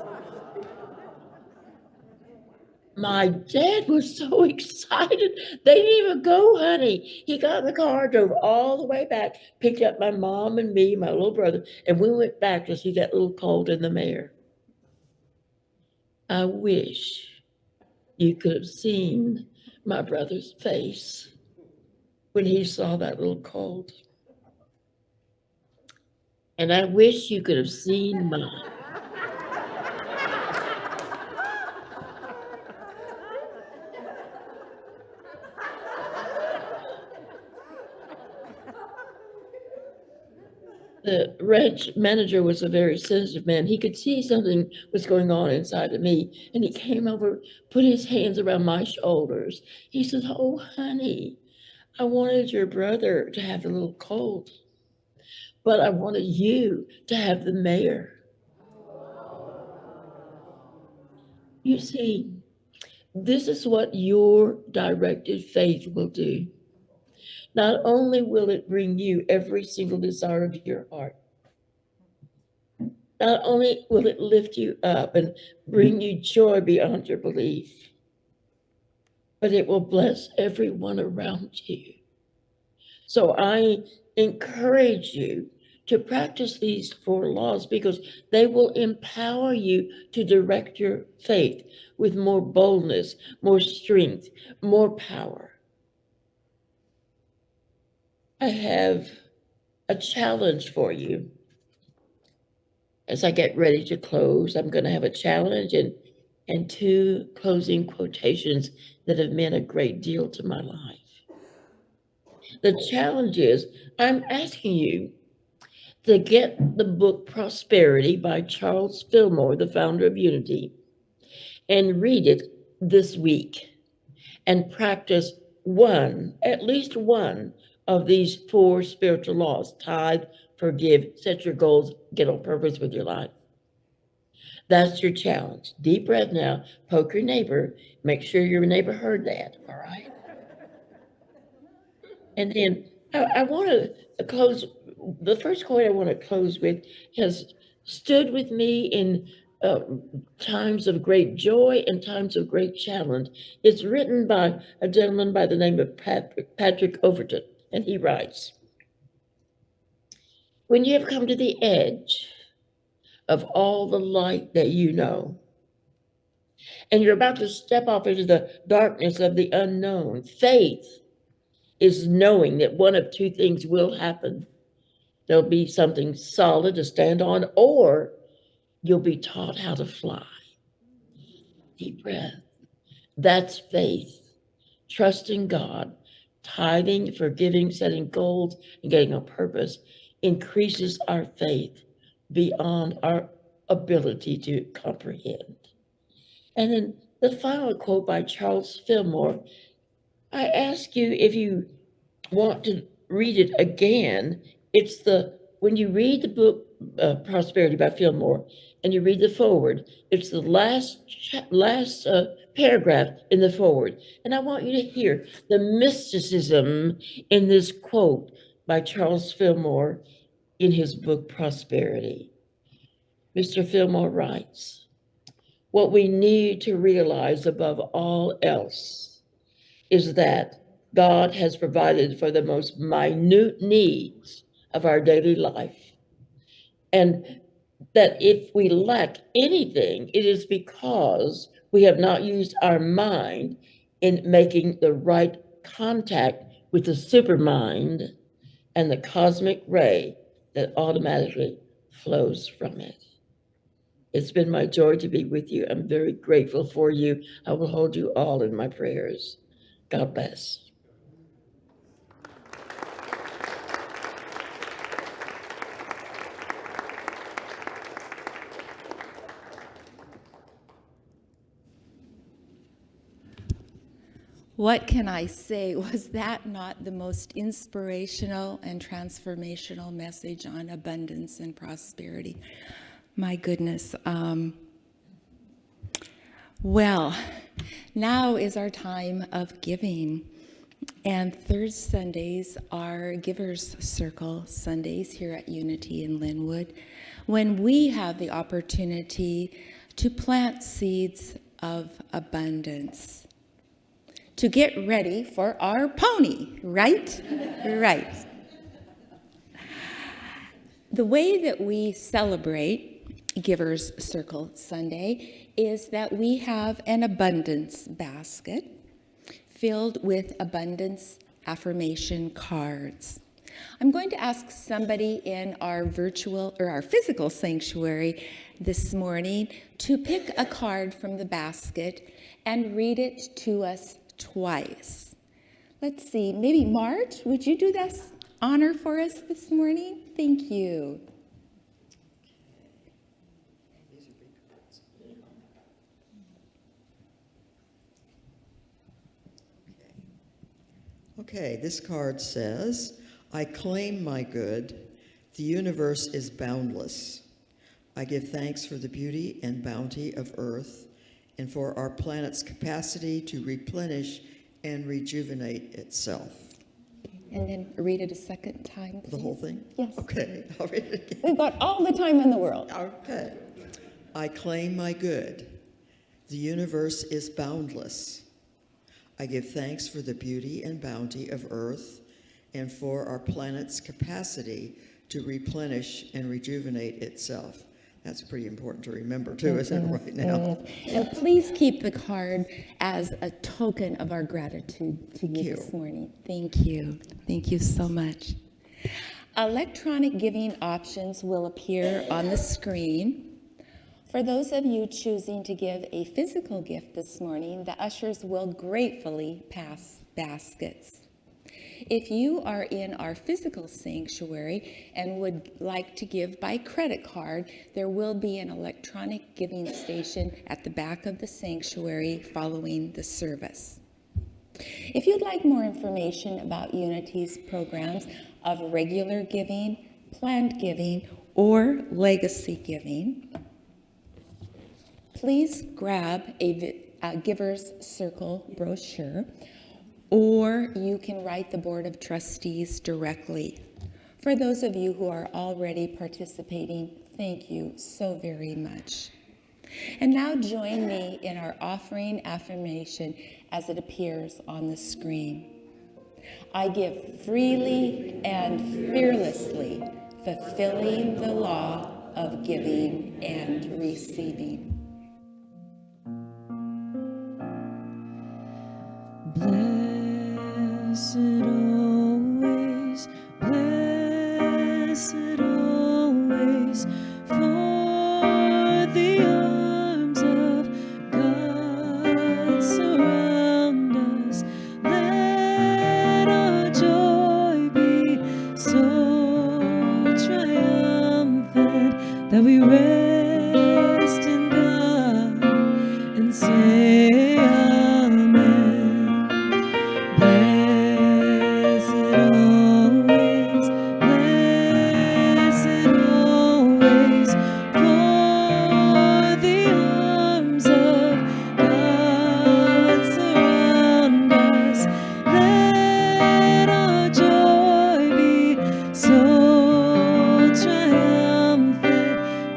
My dad was so excited. They didn't even go, honey. He got in the car, drove all the way back, picked up my mom and me, my little brother, and we went back to see that little colt and the mare. I wish you could have seen my brother's face when he saw that little colt. And I wish you could have seen mine. The ranch manager was a very sensitive man. He could see something was going on inside of me, and he came over, put his hands around my shoulders. He said, "Oh, honey, I wanted your brother to have the little colt, but I wanted you to have the mare." You see, this is what your directed faith will do. Not only will it bring you every single desire of your heart, not only will it lift you up and bring you joy beyond your belief, but it will bless everyone around you. So I encourage you to practice these 4 laws, because they will empower you to direct your faith with more boldness, more strength, more power. I have a challenge for you. As I get ready to close, I'm going to have a challenge and 2 closing quotations that have meant a great deal to my life. The challenge is, I'm asking you to get the book Prosperity by Charles Fillmore, the founder of Unity, and read it this week and practice at least one of these 4 spiritual laws: tithe, forgive, set your goals, get on purpose with your life. That's your challenge. Deep breath now. Poke your neighbor. Make sure your neighbor heard that, all right? And then I want to close. The first quote I want to close with has stood with me in times of great joy and times of great challenge. It's written by a gentleman by the name of Patrick Overton, and he writes, "When you have come to the edge of all the light that you know, and you're about to step off into the darkness of the unknown, faith is knowing that one of 2 things will happen. There'll be something solid to stand on, or you'll be taught how to fly." Deep breath. That's faith. Trusting God, tithing, forgiving, setting goals, and getting on purpose increases our faith beyond our ability to comprehend. And then the final quote by Charles Fillmore. I ask you, if you want to read it again, it's when you read the book Prosperity by Fillmore and you read the foreword, it's the last paragraph in the foreword. And I want you to hear the mysticism in this quote by Charles Fillmore in his book Prosperity. Mr. Fillmore writes, what we need to realize above all else is that God has provided for the most minute needs of our daily life. And that if we lack anything, it is because we have not used our mind in making the right contact with the supermind and the cosmic ray that automatically flows from it. It's been my joy to be with you. I'm very grateful for you. I will hold you all in my prayers. God bless. What can I say? Was that not the most inspirational and transformational message on abundance and prosperity? My goodness. Well, now is our time of giving. And third Sundays are Givers Circle Sundays here at Unity in Lynnwood, when we have the opportunity to plant seeds of abundance, to get ready for our pony, right? Right. The way that we celebrate Givers Circle Sunday is that we have an abundance basket filled with abundance affirmation cards. I'm going to ask somebody in our virtual or our physical sanctuary this morning to pick a card from the basket and read it to us twice. Let's see, maybe Marge, would you do this honor for us this morning? Thank you. Okay, this card says, I claim my good. The universe is boundless. I give thanks for the beauty and bounty of Earth and for our planet's capacity to replenish and rejuvenate itself. And then read it a second time, please. The whole thing? Yes. Okay, I'll read it again. We've got all the time in the world. Okay. I claim my good. The universe is boundless. I give thanks for the beauty and bounty of Earth and for our planet's capacity to replenish and rejuvenate itself. That's pretty important to remember too, isn't it, right now? And please keep the card as a token of our gratitude to you this morning. Thank you. Thank you so much. Electronic giving options will appear on the screen. For those of you choosing to give a physical gift this morning, the ushers will gratefully pass baskets. If you are in our physical sanctuary and would like to give by credit card, there will be an electronic giving station at the back of the sanctuary following the service. If you'd like more information about Unity's programs of regular giving, planned giving, or legacy giving, please grab a Givers Circle brochure, or you can write the Board of Trustees directly. For those of you who are already participating, thank you so very much. And now join me in our offering affirmation as it appears on the screen. I give freely and fearlessly, fulfilling the law of giving and receiving. Blessed always, for the arms of God surround us. Let our joy be so triumphant that we rest in God and say,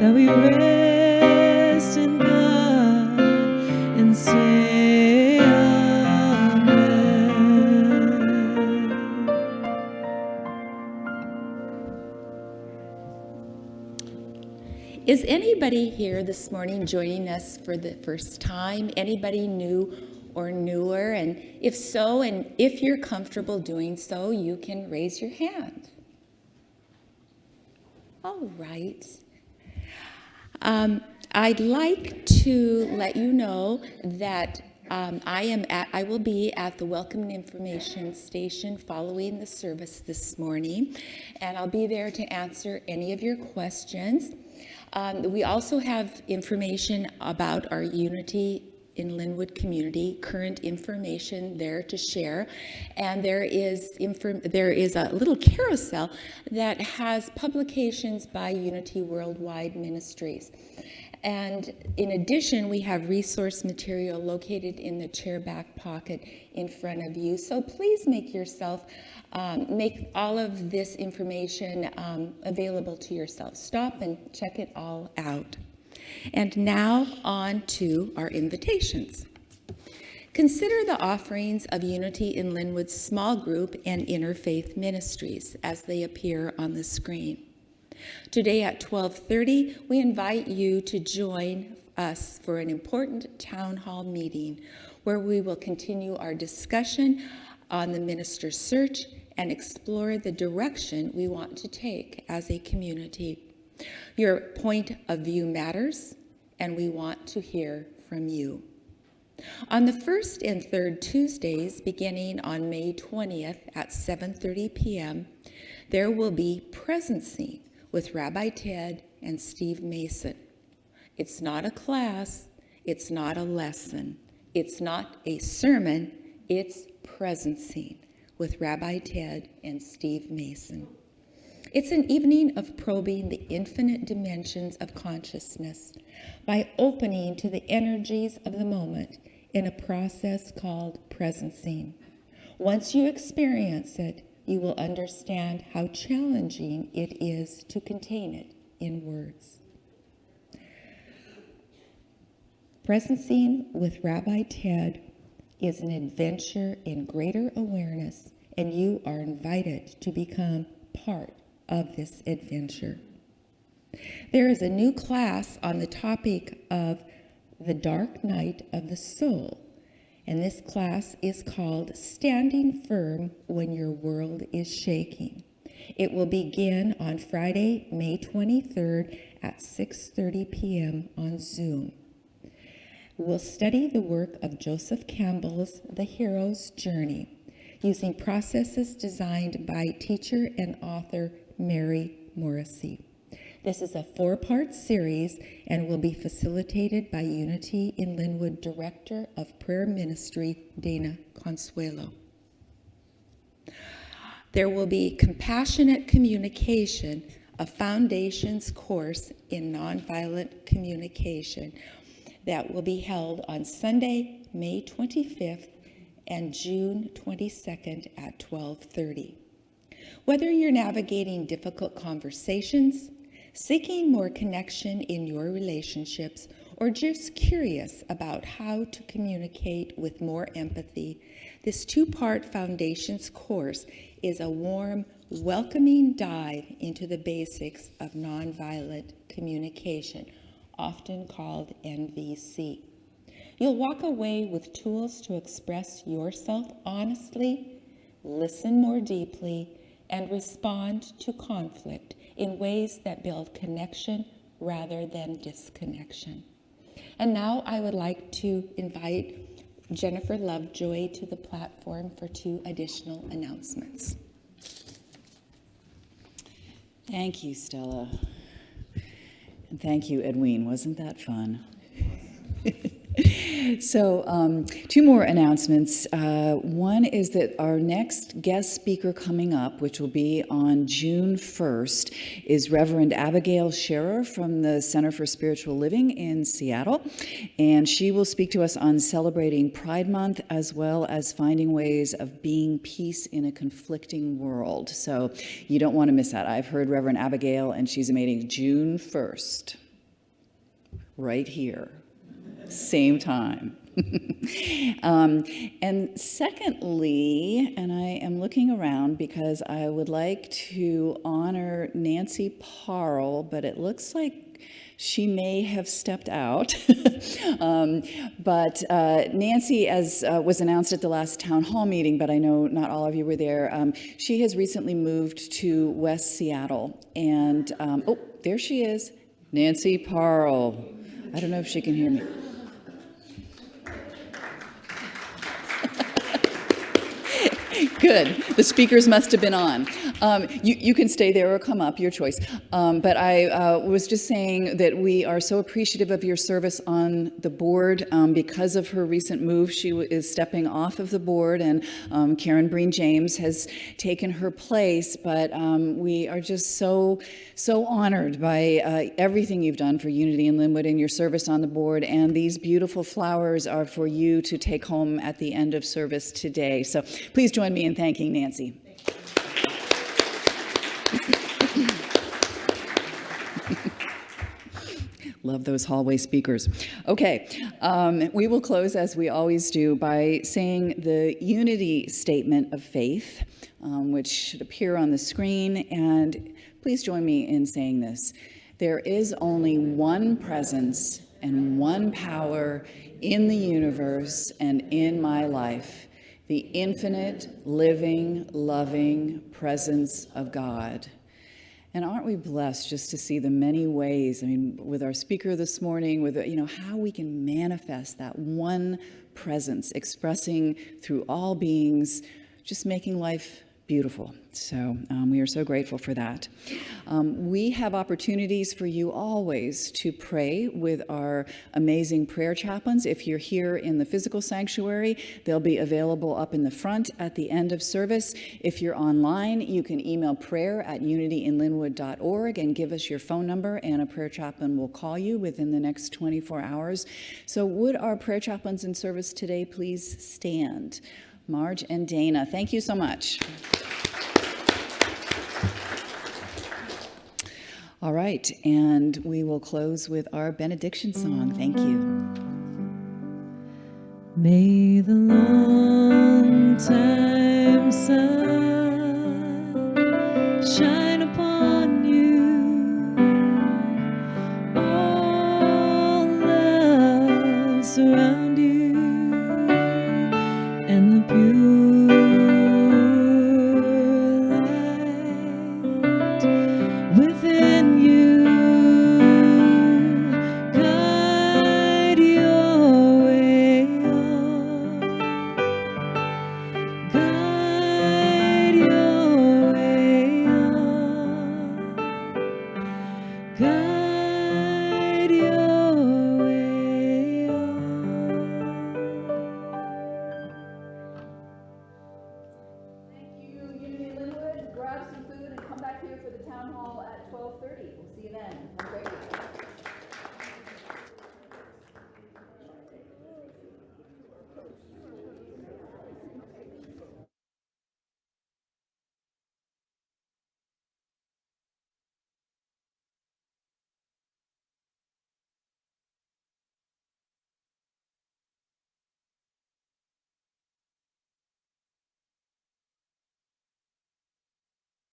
that we Is anybody here this morning joining us for the first time? Anybody new or newer? And if so, and if you're comfortable doing so, you can raise your hand. All right. I'd like to let you know that I will be at the Welcome and Information Station following the service this morning, and I'll be there to answer any of your questions. We also have information about our Unity in Lynnwood community, current information there to share, and there is a little carousel that has publications by Unity Worldwide Ministries. And in addition, we have resource material located in the chair back pocket in front of you. So please make all of this information available to yourself. Stop and check it all out. And now on to our invitations. Consider the offerings of Unity in Lynnwood's small group and interfaith ministries as they appear on the screen. Today at 12:30, we invite you to join us for an important town hall meeting where we will continue our discussion on the minister's search and explore the direction we want to take as a community. Your point of view matters, and we want to hear from you. On the first and third Tuesdays, beginning on May 20th at 7:30 p.m., there will be Presencing with Rabbi Ted and Steve Mason. It's not a class, it's not a lesson, it's not a sermon, it's Presencing with Rabbi Ted and Steve Mason. It's an evening of probing the infinite dimensions of consciousness by opening to the energies of the moment in a process called Presencing. Once you experience it, you will understand how challenging it is to contain it in words. Presencing with Rabbi Ted is an adventure in greater awareness, and you are invited to become part of this adventure. There is a new class on the topic of the dark night of the soul, and this class is called Standing Firm When Your World is Shaking. It will begin on Friday, May 23rd at 6:30 p.m. on Zoom. We'll study the work of Joseph Campbell's The Hero's Journey, using processes designed by teacher and author Mary Morrissey. This is a 4-part series and will be facilitated by Unity in Lynnwood Director of Prayer Ministry, Dana Consuelo. There will be Compassionate Communication, a foundations course in nonviolent communication that will be held on Sunday, May 25th and June 22nd at 12:30. Whether you're navigating difficult conversations, seeking more connection in your relationships, or just curious about how to communicate with more empathy, this 2-part foundations course is a warm, welcoming dive into the basics of nonviolent communication, often called NVC. You'll walk away with tools to express yourself honestly, listen more deeply, and respond to conflict in ways that build connection rather than disconnection. And now I would like to invite Jennifer Lovejoy to the platform for 2 additional announcements. Thank you, Stella. And thank you, Edwene. Wasn't that fun? So 2 more announcements. One is that our next guest speaker coming up, which will be on June 1st, is Reverend Abigail Scherer from the Center for Spiritual Living in Seattle. And she will speak to us on celebrating Pride Month as well as finding ways of being peace in a conflicting world. So you don't want to miss that. I've heard Reverend Abigail, and she's amazing. June 1st, right here. Same time. And secondly, and I am looking around because I would like to honor Nancy Parle, but it looks like she may have stepped out. But Nancy, as was announced at the last town hall meeting, but I know not all of you were there, she has recently moved to West Seattle. And, oh, there she is, Nancy Parle. I don't know if she can hear me. Good. The speakers must have been on. You can stay there or come up, your choice. But I was just saying that we are so appreciative of your service on the board. Because of her recent move, she is stepping off of the board, and Karen Breen James has taken her place. But we are just so honored by everything you've done for Unity in Lynnwood and your service on the board. And these beautiful flowers are for you to take home at the end of service today. So please join me in thanking Nancy. Love those hallway speakers. Okay, we will close as we always do by saying the unity statement of faith, which should appear on the screen. And please join me in saying this. There is only one presence and one power in the universe and in my life, the infinite, living, loving presence of God. And aren't we blessed just to see the many ways, I mean, with our speaker this morning, with, how we can manifest that one presence, expressing through all beings, just making life beautiful. So we are so grateful for that. We have opportunities for you always to pray with our amazing prayer chaplains. If you're here in the physical sanctuary, they'll be available up in the front at the end of service. If you're online, you can email prayer@unityinlynnwood.org and give us your phone number, and a prayer chaplain will call you within the next 24 hours. So would our prayer chaplains in service today please stand? Marge and Dana, thank you so much. All right, and we will close with our benediction song. Thank you. May the long time sun shine